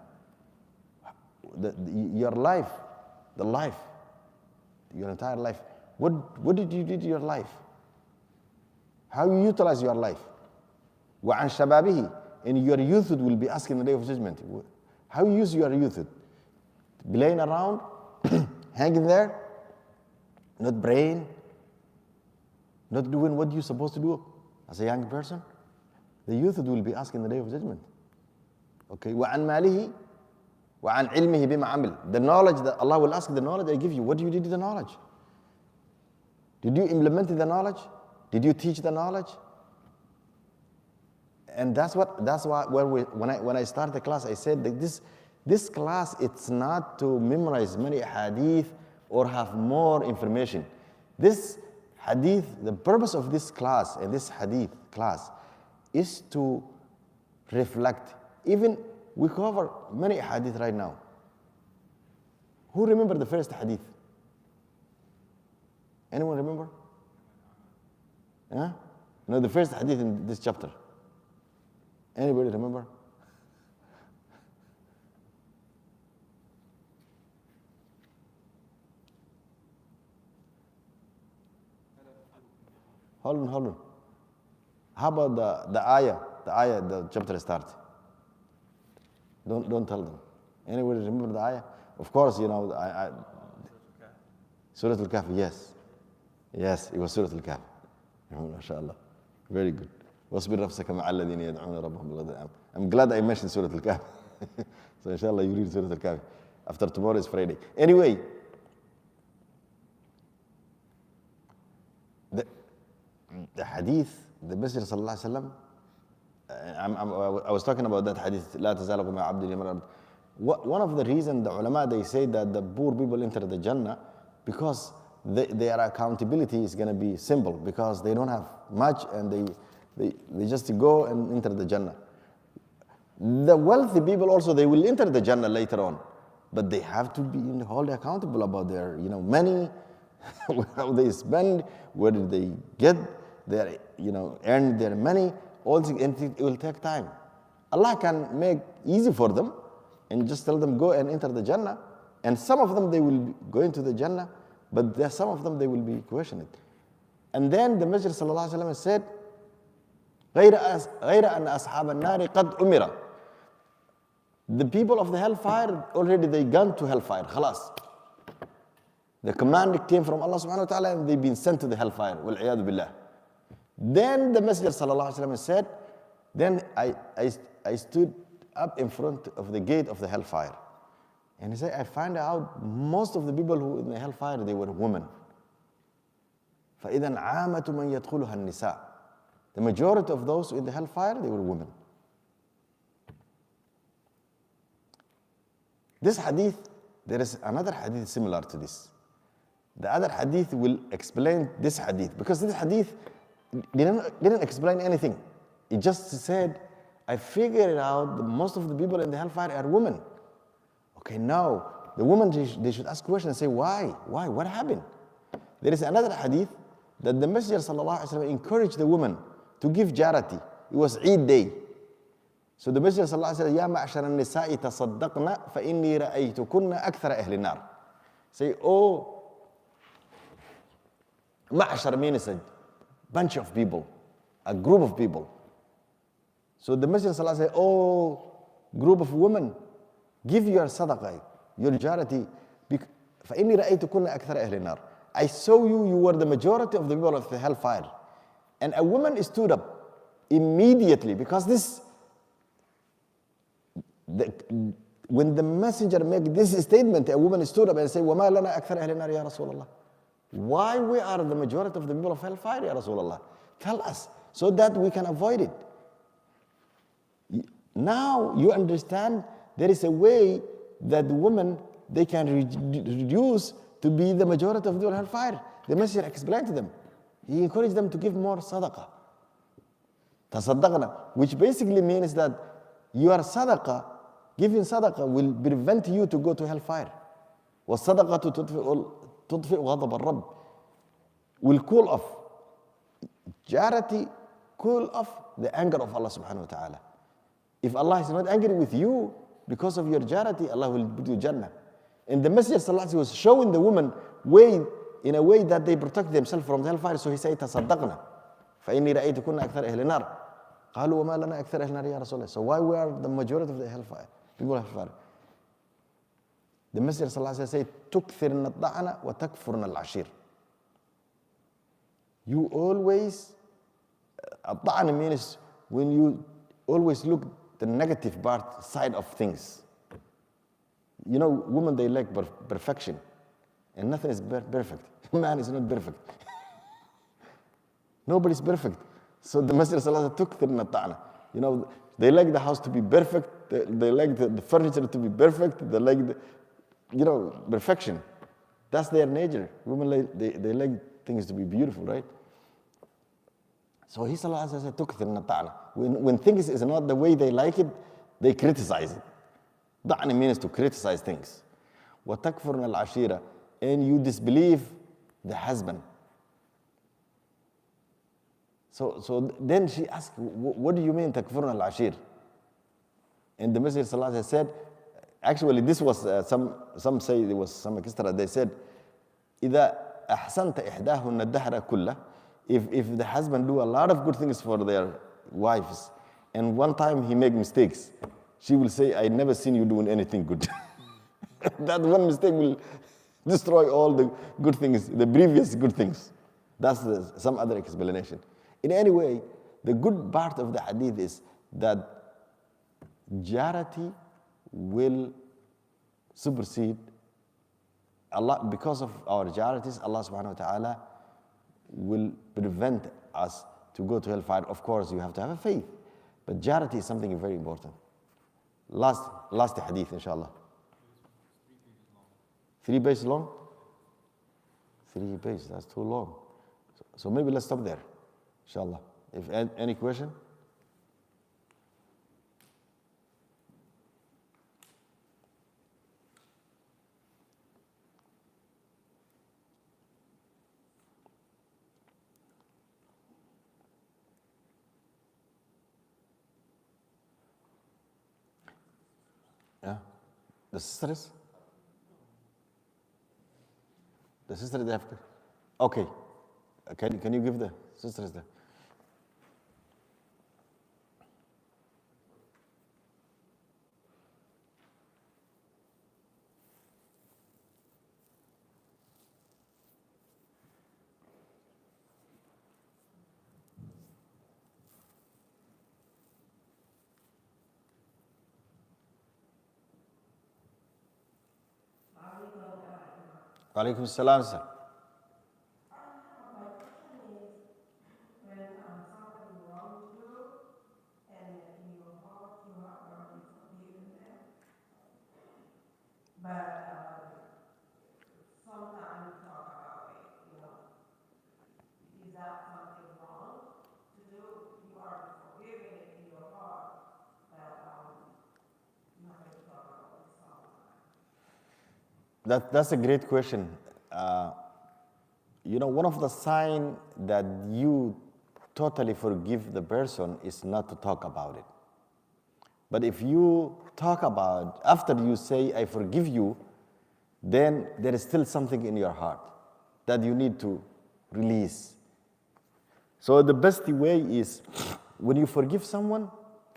Your life, your entire life. What did you do to your life? How you utilize your life? وعن شبابه. In your youthhood will be asked in the day of judgment. How you use your youthhood? Playing around, hanging there, not praying, not doing what you're supposed to do as a young person. The youthhood will be asked in the day of judgment. Okay. وعن ماله وعن علمه بما عمل. The knowledge that Allah will ask, the knowledge I give you, what do you do to the knowledge? Did you implement the knowledge? Did you teach the knowledge? And that's why when I started the class, I said that this class, it's not to memorize many hadith or have more information. This hadith, the purpose of this class and this hadith class is to reflect. Even we cover many hadith right now. Who remember the first hadith? Anyone remember? Huh? No, the first hadith in this chapter. Anybody remember? Hold on. How about the ayah the chapter starts? Don't tell them. Anybody remember the ayah? Of course, Surah Al-Kahf, yes. Yes, it was Surah Al-Kahf. MashaAllah. Very good. واصبر نفسك مع الذين يدعون ربهم بالغداة. I'm glad I mentioned Surah Al-Kahf. So inshallah you read Surah Al-Kahf. After tomorrow is Friday. Anyway, the hadith, the Messenger sallallahu alaihi wasallam, I was talking about that hadith, لا تزال قدم عبد اليمين. One of the reasons the ulama, they say that the poor people enter the Jannah because their accountability is going to be simple because they don't have much and they just go and enter the Jannah. The wealthy people also, they will enter the Jannah later on, but they have to be held accountable about their money, how they spend, where did they get their earn their money. All things, and it will take time. Allah can make easy for them and just tell them go and enter the Jannah, and some of them they will go into the Jannah, but there some of them they will be questioned. And then the Messenger sallallahu alaihi wasallam said, غير أن أصحاب النار قد أمر. The people of the hellfire, already they gone to hellfire. خلاص. The command came from Allah subhanahu wa ta'ala and they've been sent to the hellfire. والعياذ بالله. Then the Messenger sallallahu alaihi wasallam said, then I stood up in front of the gate of the hellfire. And he said, I find out most of the people who in the hellfire, they were women. فإذا عامة من يدخلها النساء. The majority of those in the hellfire, they were women. This hadith, there is another hadith similar to this. The other hadith will explain this hadith because this hadith didn't explain anything. It just said, I figured out that most of the people in the hellfire are women. Okay, now the women, they should ask questions and say, why? Why? What happened? There is another hadith that the Messenger sallallahu alaihi wasallam encouraged the women to give charity. It was Eid day. So the Messenger sallallahu alaihi wasallam, "Ya ma'ashara an-nisa'i tasaddaqna fa inni ra'aytukunna akthara ahli an-nar." Say, "Oh, ma'ashar means a bunch of people, a group of people." So the Messenger sallallahu alaihi wasallam said, "Oh, group of women, give your sadaqah, your charity, فَإِنِّي رَأَيْتُكُنَّ أَكْثَرَ أَهْلِ النَّارِ." I saw you were the majority of the people of the hellfire. And a woman stood up immediately, because when the messenger made this statement, a woman stood up and said, وَمَا لَنَا أَكْثَرَ أَهْلِ النَّارِ يَا رَسُولَ اللَّهِ. Why we are the majority of the people of hellfire, Ya Rasulullah? Tell us, so that we can avoid it. Now you understand there is a way that women, they can reduce to be the majority of the hellfire. The messenger explained to them. He encouraged them to give more sadaqah. Tasaddaqna, which basically means that your sadaqah, giving sadaqah, will prevent you to go to hellfire. وَالصَّدَقَةُ تُطْفِئُ غَضَبَ الرَّبِّ, will cool off. Charity cool off the anger of Allah subhanahu wa ta'ala. If Allah is not angry with you because of your charity, Allah will put you Jannah. And the Messenger sallallahu alaihi wasallam was showing the women in a way that they protect themselves from the hellfire. So he said, "Tasaddaqna, فَإِنِّي رَأَيْتُكُنَّ أَكْثَرَ أَهْلِ النَّارِ." قالوا وَمَا لَنَا أَكْثَرَ أَهْلِ النَّارِ يَا رَسُولَ اللَّهِ. So why we are the majority of the hellfire, people of hellfire? The Messenger sallallahu alaihi wasallam said, "تُكْثِرْنَ الطَّعْنَ وَتَكْفُرْنَ الْعَشِيرَ." You always, الطعن means when you always look the negative side of things. You know, women, they like perfection, and nothing is perfect. Man is not perfect. Nobody's perfect. So the Messenger sallallahu alaihi wasallam took the, you know, they like the house to be perfect. They like the furniture to be perfect. They like perfection. That's their nature. Women, they like things to be beautiful, right? So he sallallahu alaihi wasallam took the, when things is not the way they like it, they criticize it. Da'ni means to criticize things. وَتَكْفُرْنَ الْعَشِيرَ, and you disbelieve the husband. So then she asked, "What do you mean تَكْفُرْنَ الْعَشِيرَ?" And the Messenger sallallahu alaihi wasallam said, actually this was, some say it was some extra, they said, إِذَا أَحْسَنْتَ إِحْدَاهُنَّ الدَّهْرَ كُلَّهُ, if the husband do a lot of good things for their wives, and one time he make mistakes, she will say, "I never seen you doing anything good." That one mistake will destroy all the good things, the previous good things. That's some other explanation. In any way, the good part of the hadith is that charity will supersede Allah. Because of our charities, Allah subhanahu wa ta'ala will prevent us to go to hellfire. Of course, you have to have a faith, but charity is something very important. Last hadith, inshallah. 3 pages long? 3 pages, that's too long. So maybe let's stop there, inshallah. If any question? Yeah, the sisters? The sisters, they have, okay. Can you give the sisters the? Walaikum salam, sir. That's a great question. One of the signs that you totally forgive the person is not to talk about it. But if you talk about, after you say, I forgive you, then there is still something in your heart that you need to release. So the best way is, when you forgive someone,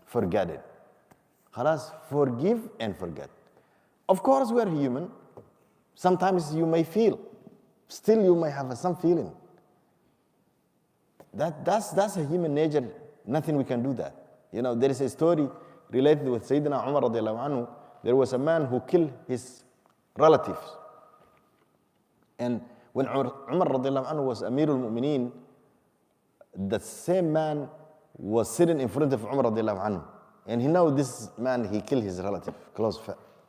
forget it. Khalas, forgive and forget. Of course, we are human. Sometimes you may feel, still you may have some feeling. That's a human nature. Nothing we can do that. You know, there is a story related with Sayyidina Umar radiallahu anhu. There was a man who killed his relatives. And when Umar radiallahu anhu was Amirul Mu'mineen, the same man was sitting in front of Umar radiallahu anhu. And he know this man, he killed his relative, close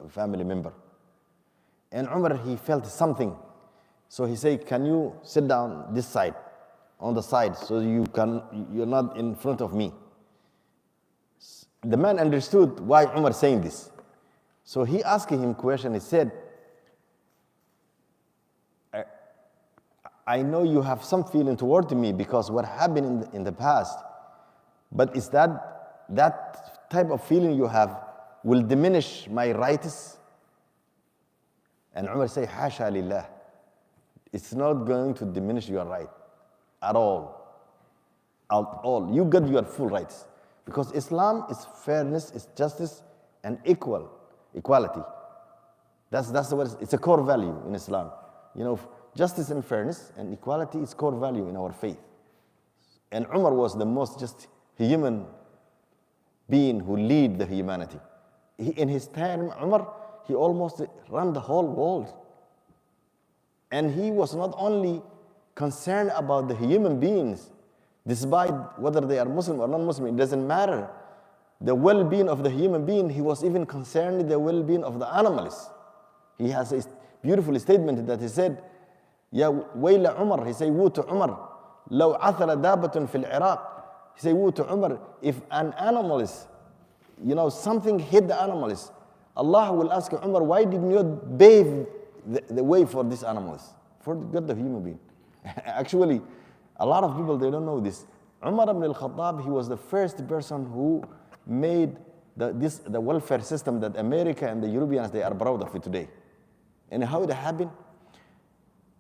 family member. And Umar, he felt something. So he said, can you sit down this side, on the side, so you're not in front of me. The man understood why Umar saying this. So he asked him a question. He said, I know you have some feeling toward me because what happened in the past, but is that type of feeling you have will diminish my rights? And Umar said, Hasha lillah. It's not going to diminish your right at all. At all. You get your full rights. Because Islam is fairness, is justice, and equality. That's the word. It's a core value in Islam. You know, justice and fairness and equality is core value in our faith. And Umar was the most just human being who lead the humanity. In his time, Umar, he almost ran the whole world. And he was not only concerned about the human beings, despite whether they are Muslim or non-Muslim, it doesn't matter. The well-being of the human being, he was even concerned with the well-being of the animals. He has a beautiful statement that he said, Ya wayla Umar, he said, Wu to Umar, law athara dabatun fil Iraq. He said, Wu to Umar, if an animal is, something hit the animals, Allah will ask Umar, why did you not bathe the way for these animals? Forget the human being. Actually, a lot of people, they don't know this. Umar ibn al-Khattab, he was the first person who made the welfare system that America and the Europeans, they are proud of it today. And how it happened?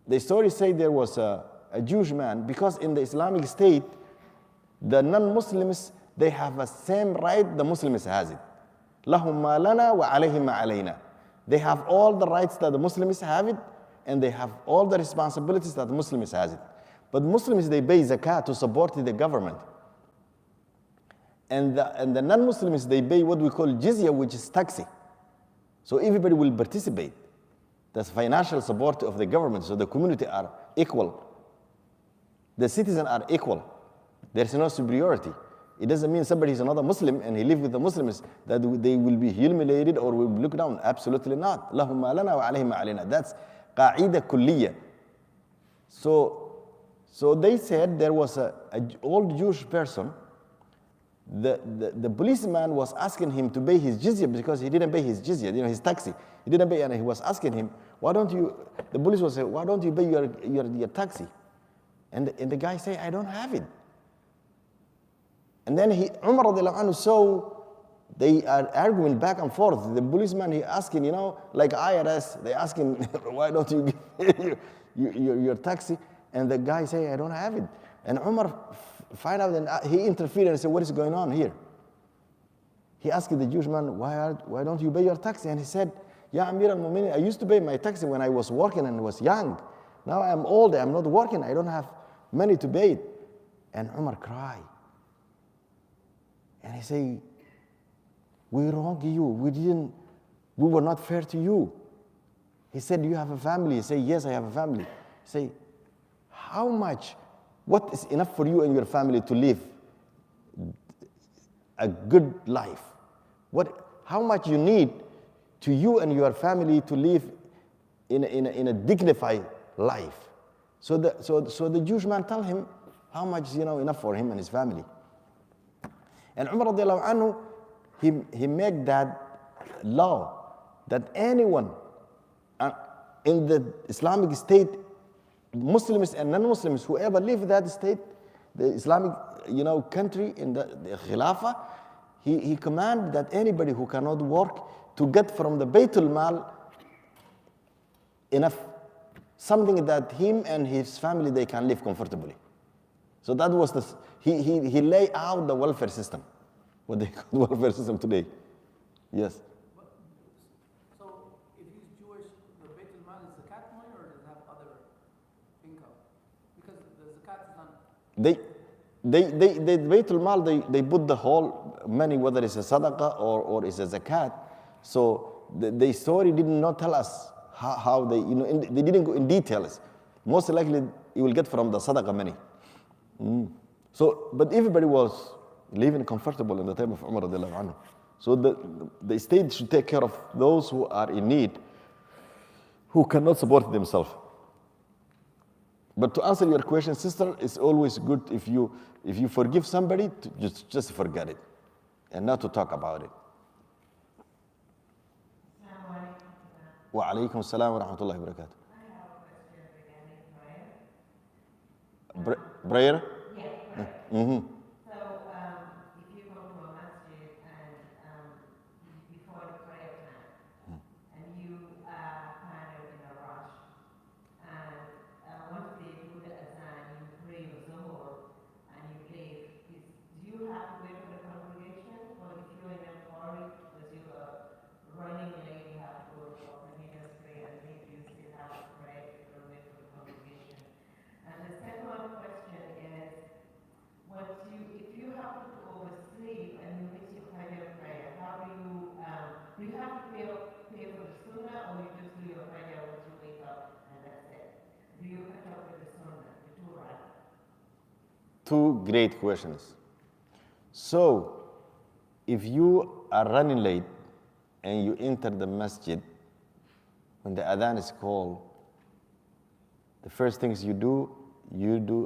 The story say there was a Jewish man, because in the Islamic State, the non-Muslims, they have the same right the Muslims has it. لَهُمْ مَا لَنَا وَعَلَيْهِمْ مَا عَلَيْنَا. They have all the rights that the Muslims have it, and they have all the responsibilities that the Muslims has it. But Muslims, they pay zakat to support the government. And the non-Muslims, they pay what we call jizya, which is tax. So everybody will participate. That's financial support of the government, so the community are equal. The citizens are equal. There's no superiority. It doesn't mean somebody is another Muslim and he lives with the Muslims that they will be humiliated or will be looked down. Absolutely not. لَهُمْ مَا لَنَا وَعَلَيْهِمْ مَا عَلَيْنَا. That's قاعدة كلية. So they said there was an old Jewish person. The policeman was asking him to pay his jizya because he didn't pay his jizya, his taxi. He didn't pay, and he was asking him, the police was saying, why don't you pay your taxi? And the guy said, I don't have it. And then Umar radiallahu anhu saw they are arguing back and forth. The policeman, he asking, like IRS, they asking, why don't you give your taxi? And the guy say, I don't have it. And Umar find out, and he interfered and said, what is going on here? He asked the Jewish man, why don't you pay your taxi? And he said, Ya Amir al-Mu'minin, I used to pay my taxi when I was working and was young. Now I'm old, I'm not working, I don't have money to pay it. And Umar cried. And he said, we wronged you, we were not fair to you. He said, do you have a family? He said, yes, I have a family. He said, how much, what is enough for you and your family to live a good life? How much you need to you and your family to live in a dignified life? So the Jewish man tell him how much is enough for him and his family. And Umar radiallahu anhu, he made that law that anyone in the Islamic State, Muslims and non-Muslims, whoever live in that state, the Islamic country in the Khilafah, he commanded that anybody who cannot work to get from the Baytul Mal enough, something that him and his family, they can live comfortably. So that was he lay out the welfare system, what they call welfare system today. Yes. So if he's Jewish, the Baitul Mal is zakat money, or does it have other income? Because the zakat is not. The Baitul Mal, they put the whole money, whether it's a sadaqah or it's a zakat. So the story did not tell us how they, they didn't go in details. Most likely, you will get from the sadaqah money. So, but everybody was living comfortable in the time of Umar radiallahu anhu. So the state should take care of those who are in need, who cannot support themselves. But to answer your question, sister, it's always good if you forgive somebody, to just forget it and not to talk about it. Wa alaikum salam wa rahmatullahi wa barakatuh. I have a question regarding prayer. Prayer? Yeah, prayer. Mm-hmm. So, if you go to a masjid and before the prayer time, and you are kind of in a rush, and once they do the azan, you pray your zuhur, and you leave, do you have to wait for the congregation? Or if you're in a hurry because you are running late, you have to go to a continuous prayer, and maybe you still have to pray to wait for the congregation? And the second question is, if you happen to oversleep and you miss your Fajr prayer, how do you have to pay for the sunnah, or you just do your Fajr once you wake up and that's it? Do you catch up with the sunnah, the two right? Two great questions. So, if you are running late and you enter the masjid, when the adhan is called, the first things you do,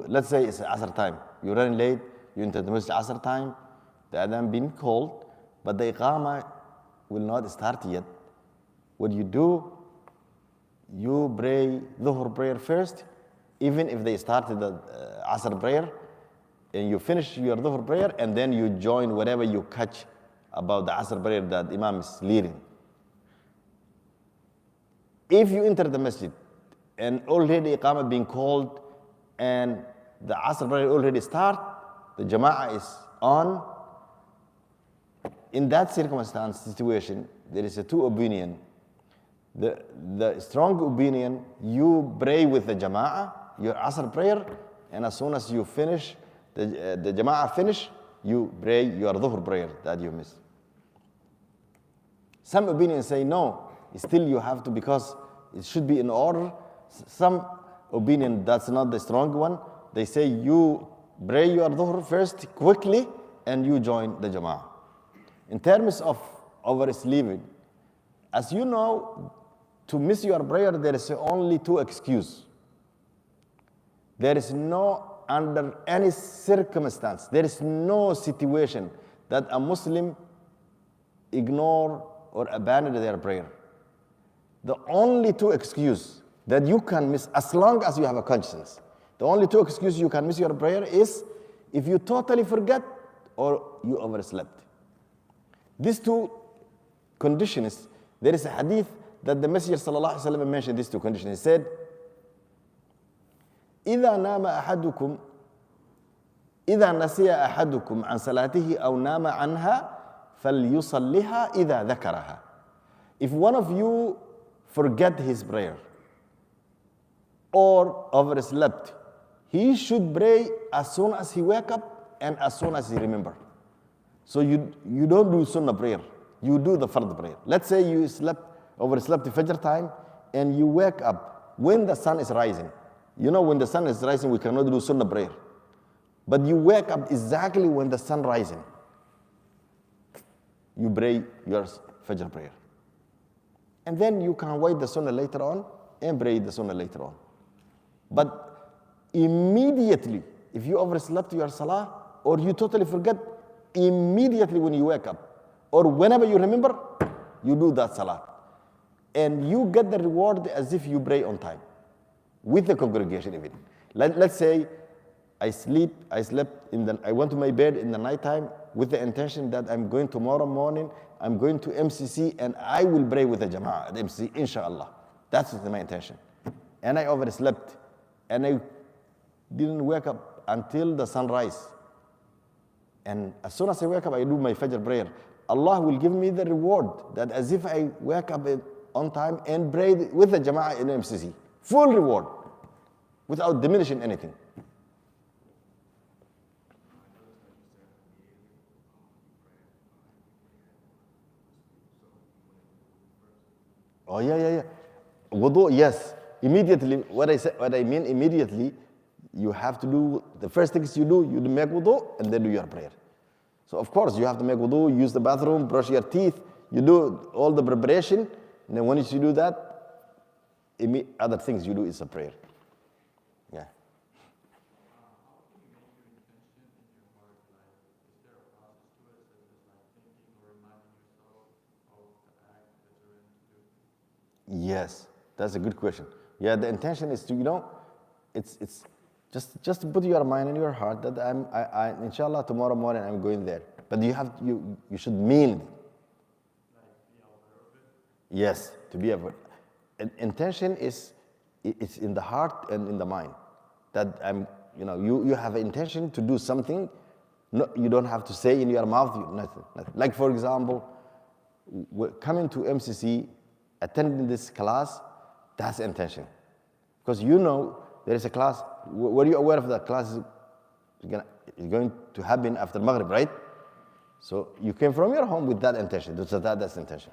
let's say it's Asr time. You're running late, you enter the masjid Asr time, the adhan been called, but the iqamah will not start yet. What you do, you pray Dhuhr prayer first, even if they started the Asr prayer, and you finish your Dhuhr prayer, and then you join whatever you catch about the Asr prayer that Imam is leading. If you enter the masjid and already Iqamah being called and the Asr prayer already start, the Jama'ah is on, in that circumstance, situation, there is a two opinion. The strong opinion, you pray with the Jama'ah, your Asr prayer, and as soon as you finish, the Jama'ah finish, you pray your Dhuhr prayer that you missed. Some opinions say no, still you have to, because it should be in order. Some opinion, that's not the strong one. They say you pray your Dhuhr first quickly and you join the Jama'ah. In terms of oversleeping, as you know, to miss your prayer, there is only two excuses. There is no, under any circumstance, there is no situation that a Muslim ignore or abandon their prayer. The only two excuses that you can miss, as long as you have a conscience, the only two excuses you can miss your prayer is if you totally forget or you overslept. These two conditions, there is a hadith that the Messenger ﷺ mentioned these two conditions. He said, إذا نام أحدكم إذا نسي أحدكم عن صلاته أو نام عنها فليصلها إذا ذكرها. If one of you forget his prayer or overslept, he should pray as soon as he wake up and as soon as he remember. So you don't do sunnah prayer, you do the fard prayer. Let's say you overslept the Fajr time and you wake up when the sun is rising. You know, when the sun is rising, we cannot do sunnah prayer. But you wake up exactly when the sun rising. You pray your Fajr prayer. And then you can wait the sunnah later on and pray the sunnah later on. But immediately, if you overslept your salah or you totally forget, immediately when you wake up or whenever you remember, you do that salah. And you get the reward as if you pray on time with the congregation even. Let's say I went to my bed in the nighttime with the intention that I'm going tomorrow morning, I'm going to MCC and I will pray with the Jama'ah at MCC, inshallah. That's my intention. And I overslept and I didn't wake up until the sunrise. And as soon as I wake up, I do my Fajr prayer. Allah will give me the reward that as if I wake up on time and pray with the Jama'ah in MCC. Full reward, without diminishing anything. Oh yeah. Wudu, yes. Immediately, what I mean immediately, you have to do, the first things you do make wudu and then do your prayer. So of course you have to make wudu, use the bathroom, brush your teeth, you do all the preparation, and then once you do that, other things you do is a prayer. Yeah. Yes, that's a good question. Yeah, the intention is to, it's just to put your mind and your heart that I inshallah tomorrow morning I'm going there. But you should mean it. Yes, to be aware. Intention it's in the heart and in the mind. That you have an intention to do something. No, you don't have to say in your mouth nothing. Like for example, coming to MCC, attending this class, that's intention. Because there is a class, were you aware of that class is going to happen after Maghrib, right? So you came from your home with that intention. That's intention.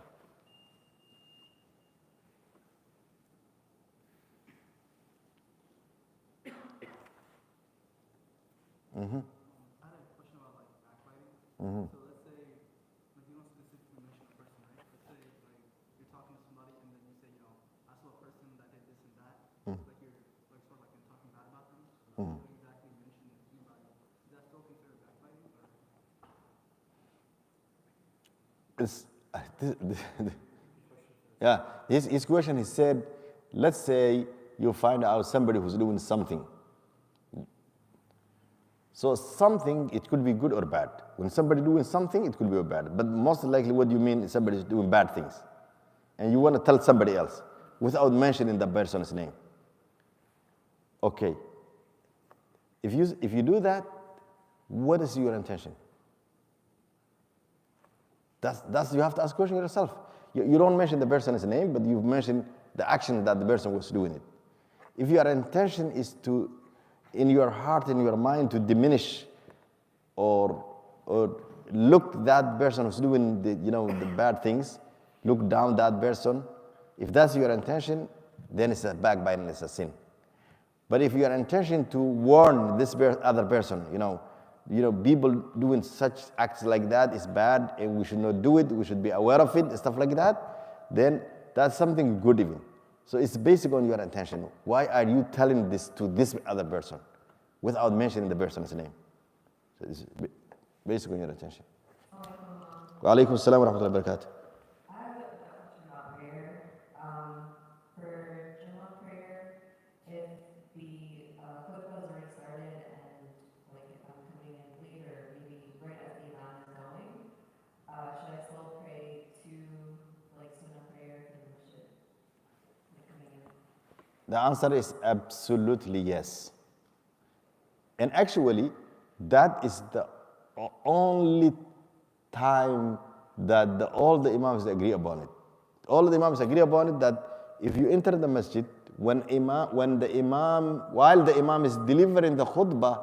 I had a question about backbiting. So let's say, you don't specifically mention a person, right? Let's say you're talking to somebody and then you say, I saw a person that did this and that. You're sort of talking bad about them. You don't exactly mention anybody. Is that still considered backbiting? Yeah, his question, he said, let's say you find out somebody who's doing something. So something, it could be good or bad. When somebody doing something, it could be bad. But most likely what you mean is somebody is doing bad things. And you want to tell somebody else without mentioning the person's name. Okay. If you do that, what is your intention? That's you have to ask question yourself. You don't mention the person's name, but you've mentioned the action that the person was doing it. If your intention is to, in your heart and your mind, to diminish or look that person who's doing the bad things, look down that person, if that's your intention, then it's a backbiting, it's a sin. But if your intention to warn this other person, people doing such acts like that is bad and we should not do it, we should be aware of it, stuff like that, then that's something good even. So it's basic on your intention. Why are you telling this to this other person without mentioning the person's name? So it's basic on your intention. Wa alaikum assalam wa rahmatullahi wa barakatuh. I have a question about prayer. For Jummah prayer, if the khutbah is already started and if I'm coming in late or maybe right as the imam is going, should I still pray two sunnah prayers in the masjid? The answer is absolutely yes. And actually, that is the only time that all the imams agree upon it. All the imams agree upon it that if you enter the masjid, while the imam is delivering the khutbah,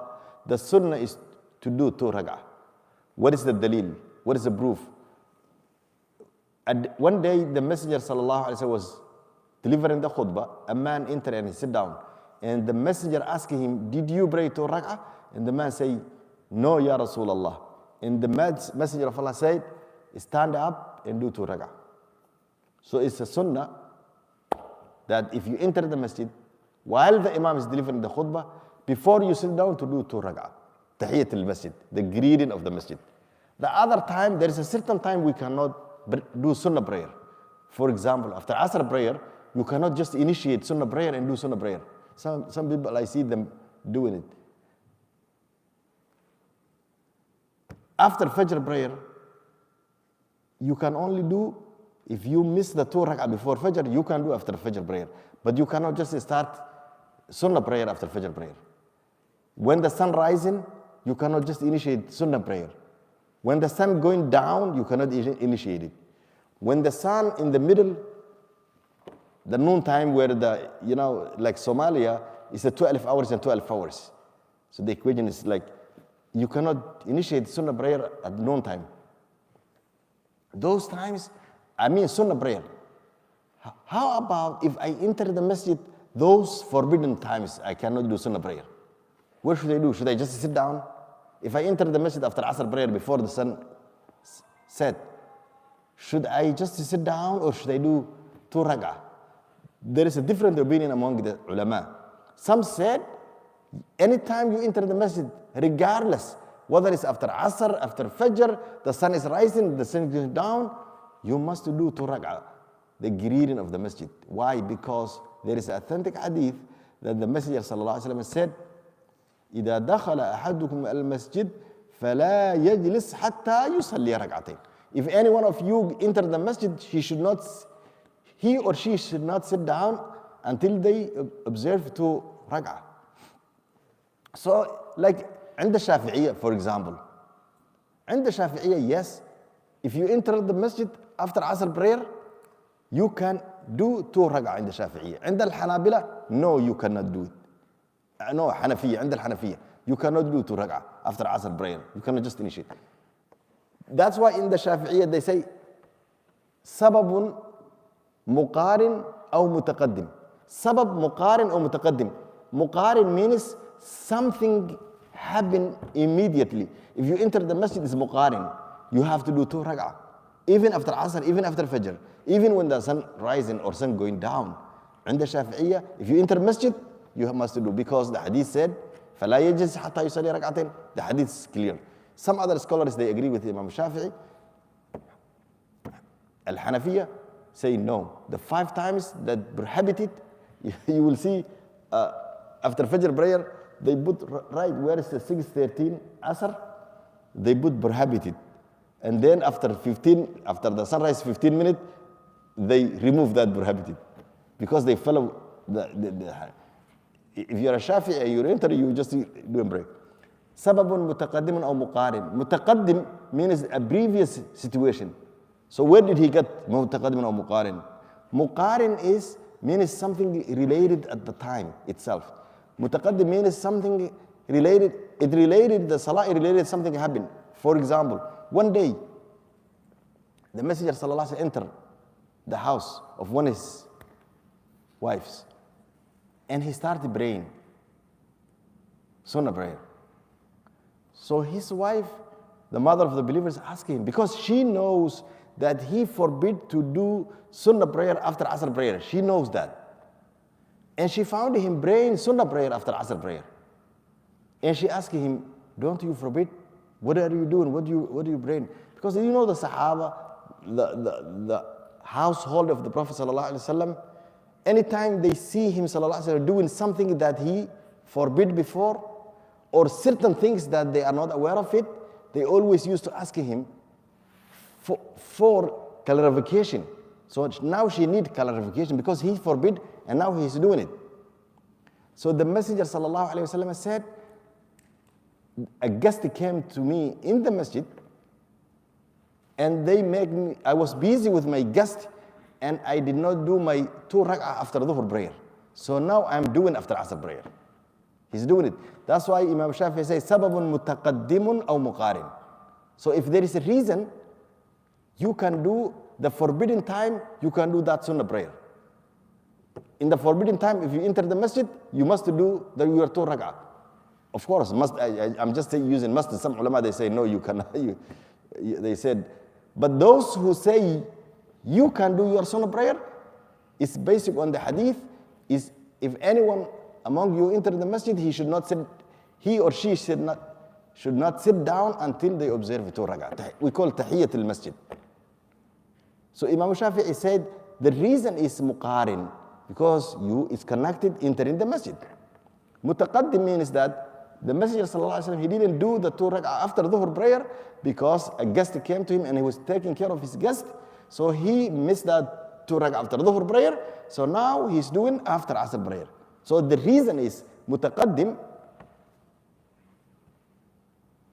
the sunnah is to do 2 rak'ah. What is the dalil? What is the proof? One day, the Messenger sallallahu alaihi wasallam was delivering the khutbah. A man entered and he sat down. And the messenger asked him, did you pray 2 rak'ah? And the man said, no, Ya Rasulullah. And the messenger of Allah said, stand up and do 2 rak'ah. So it's a sunnah that if you enter the masjid, while the imam is delivering the khutbah, before you sit down to do 2 rak'ah. Tahiyyat al-masjid, the greeting of the masjid. The other time, there is a certain time we cannot do sunnah prayer. For example, after Asr prayer, you cannot just initiate sunnah prayer and do sunnah prayer. Some people, I see them doing it. After Fajr prayer, you can only do, if you miss the 2 rak'ah before Fajr, you can do after Fajr prayer. But you cannot just start Sunnah prayer after Fajr prayer. When the sun rising, you cannot just initiate Sunnah prayer. When the sun going down, you cannot initiate it. When the sun in the middle, the noon time where the, like Somalia, is 12 hours and 12 hours. So the equation is like, you cannot initiate Sunnah prayer at noon time. Those times, Sunnah prayer. How about if I enter the masjid, those forbidden times, I cannot do Sunnah prayer? What should I do? Should I just sit down? If I enter the masjid after Asr prayer before the sun set, should I just sit down or should I do 2 rak'ah? There is a different opinion among the ulama. Some said, anytime you enter the masjid, regardless whether it's after Asr, after Fajr, the sun is rising, the sun is going down, you must do 2 rak'ah, the greeting of the masjid. Why? Because there is an authentic hadith that the Messenger ﷺ said, إذا دخل أحدكم المسجد فلا يجلس حتى يصلي ركعتين. If any one of you enter the masjid, he or she should not sit down until they observe 2 rak'ah. So, like عند الشافعية, for example, عند الشافعية, yes, if you enter the masjid after Asr prayer, you can do 2 rak'ah عند الشافعية. عند الحنابلة, no, you cannot do it. No, حنفية, عند الحنفية, you cannot do 2 rak'ah after Asr prayer. You cannot just initiate. That's why in the Shafi'iyya they say, سبب مقارن أو متقدم. سبب مقارن أو متقدم. مقارن means something happen immediately. If you enter the masjid, it's muqarin. You have to do 2 rak'ah. Even after Asr, even after Fajr, even when the sun rising or sun going down. عند الشافعية, if you enter masjid, you must do, because the hadith said, فلا يجلس حتى يصلي ركعتين. The hadith is clear. Some other scholars, they agree with Imam Shafi'i. Al-Hanafiya say no. The 5 times that prohibited, you will see after Fajr prayer, they put right where is the 6:13 Asr, they put prohibited. And then after the sunrise 15 minutes, they remove that prohibited. Because they follow if you're a Shafi'i and you enter, you just do a break. سبب متقدم أو مقارن. متقدم means a previous situation. So where did he get متقدم أو مقارن? مقارن means something related at the time itself. متقدم means something related. The salah related something happened. For example, one day, the Messenger sallallahu alaihi wasallam entered the house of one of his wives, and he started praying, sunnah prayer. So his wife, the mother of the believers, asked him, because she knows that he forbid to do sunnah prayer after Asr prayer. She knows that. And she found him praying sunnah prayer after Asr prayer. And she asked him, don't you forbid? What are you doing? What do you praying? Because you know the Sahaba, the household of the Prophet sallallahu alaihi wasallam, anytime they see him sallallahu alaihi wasallam doing something that he forbid before, or certain things that they are not aware of it, they always used to ask him for clarification. So now she need clarification because he forbid and now he's doing it. So the Messenger sallallahu alaihi wasallam said, a guest came to me in the masjid and I was busy with my guest and I did not do my 2 rak'ah after dhuhr prayer. So now I'm doing after Asr prayer. He's doing it. That's why Imam Shafi'i says, sababun mutaqaddimun aw muqarin. So if there is a reason, you can do the forbidden time, you can do that sunnah prayer. In the forbidden time, if you enter the masjid, you must do your 2 rak'ah. Of course, I'm just using must. Some ulama, they say, no, you cannot. They said, but those who say you can do your sunnah prayer, it's based on the hadith, is if anyone among you enter the masjid, he or she should not sit down until they observe 2 rak'ah. We call tahiyyat al-masjid. So Imam Shafi'i said, the reason is muqarin, because it's connected entering the masjid. Mutaqaddim means that the Messenger sallallahu alaihi wasallam, he didn't do the 2 rak'ah after Dhuhr prayer because a guest came to him and he was taking care of his guest. So he missed that 2 rak'ah after Dhuhr prayer. So now he's doing after Asr prayer. So the reason is mutaqaddim,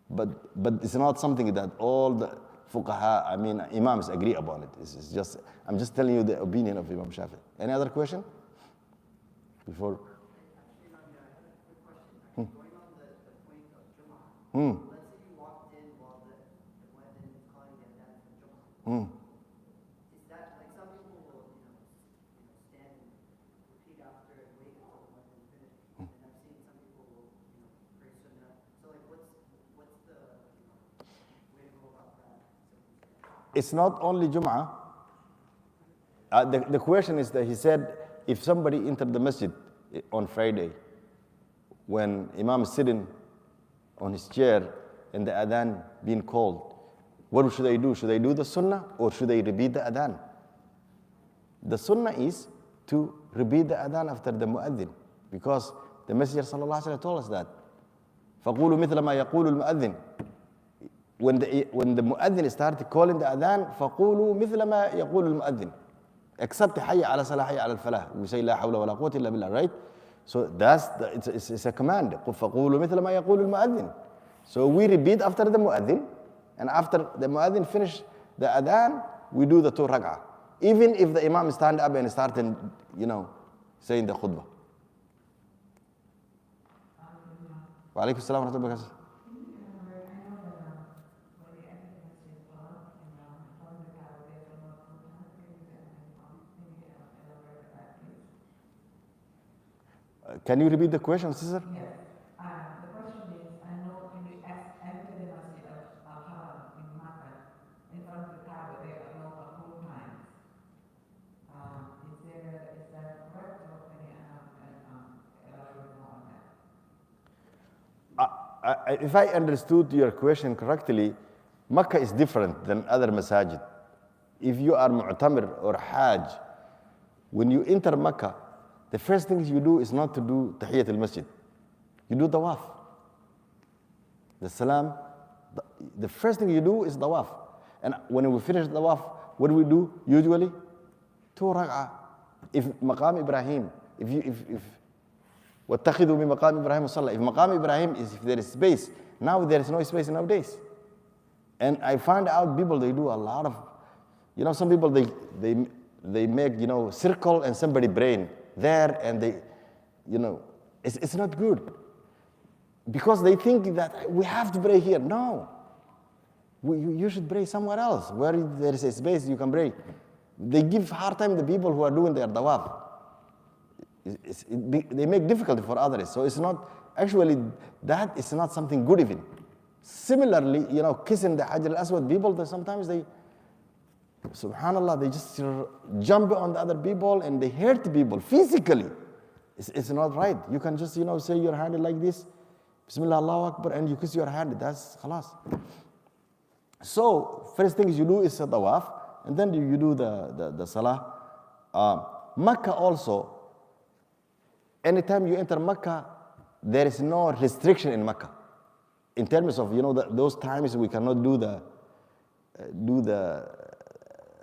but it's not something that all the fuqaha, I mean imams agree upon it. It's just, I'm just telling you the opinion of Imam Shafi. Any other question? Before? Going on the point of Jumu'ah. Let's say you walked in while the muezzin is calling the adhan for Jumu'ah. Is that like some people will, stand and repeat after and wait until the muezzin finishes? And I've seen some people will, pray sunnah. So like what's the way to go about that? It's not only Jum'ah. The question is that he said, if somebody entered the masjid on Friday, when Imam is sitting on his chair and the adhan being called, what should they do? Should they do the sunnah or should they repeat the adhan? The sunnah is to repeat the adhan after the mu'adhin, because the Messenger sallallahu alaihi wasallam told us that. فَقُولُوا مِثْلَ مَا يَقُولُ الْمُؤَذِّنُ. When the mu'adhin started calling the adhan, فَقُولُوا مِثْلَ مَا يَقُولُ الْمُؤَذِّنُ. Except حَيَّ عَلَى صَلَاةِ حَيَّ عَلَى الْفَلَاحِ. We say لَا حَوْلَ وَلَا قُوَّةَ إِلَّا بِاللَّهِ, right? So it's a command. فَقُولُوا مِثْلَ مَا يَقُولُ الْمُؤَذِّنُ. So we repeat after the mu'adhin, and after the mu'adhin finish the adhan, we do the 2 rak'ah. Even if the imam stand up and start, saying the khutbah. Wa alaikum assalam wa rahmatullahi wa barakatuh. Can you repeat the question, sister? Yes. The question is, I know when you enter the masjid of Al-Haram in Makkah, in front of the Kaaba, there are no full times. Is that correct, or can you elaborate more on that? If I understood your question correctly, Makkah is different than other masajid. If you are mu'tamir or hajj, when you enter Makkah, the first thing you do is not to do tahiyyat al-masjid. You do tawaf. The salam, the first thing you do is tawaf. And when we finish the tawaf, what do we do usually? 2 rak'ah. If maqam Ibrahim, if وَاتَّخِذُوا مِن مَقَامِ إِبْرَاهِيمَ مُصَلَّى. If maqam Ibrahim is, if there is space, now there is no space nowadays. And I find out people, they do a lot of, some people, they make, circle and somebody brain there, and they, it's not good. Because they think that we have to pray here. No. You should pray somewhere else, where there is a space you can pray. They give hard time to the people who are doing their tawaf. They make difficulty for others. So it's not, actually, that is not something good even. Similarly, kissing the Hajar al-Aswad, people, sometimes they, subhanallah, they just jump on the other people and they hurt people physically. It's not right. You can just, say your hand like this, Bismillah, Allahu Akbar, and you kiss your hand. That's khalas. So, first thing you do is a tawaf, and then you do the salah. Makkah also, anytime you enter Makkah, there is no restriction in Makkah. In terms of, those times we cannot do the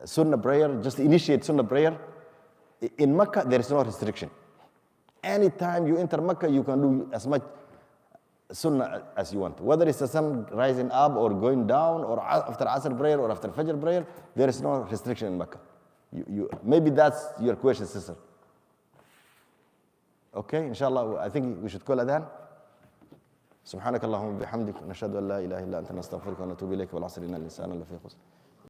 sunnah prayer, just initiate sunnah prayer. In Makkah, there is no restriction. Anytime you enter Makkah, you can do as much sunnah as you want. Whether it's the sun rising up or going down, or after Asr prayer or after Fajr prayer, there is no restriction in Makkah. Maybe that's your question, sister. Okay, inshallah, I think we should call adhan. سبحانك اللهم وبحمدك نشهد أن لا إله إلا أنت نستغفرك ونتوب إليك والعصر إن الإنسان لفي خسر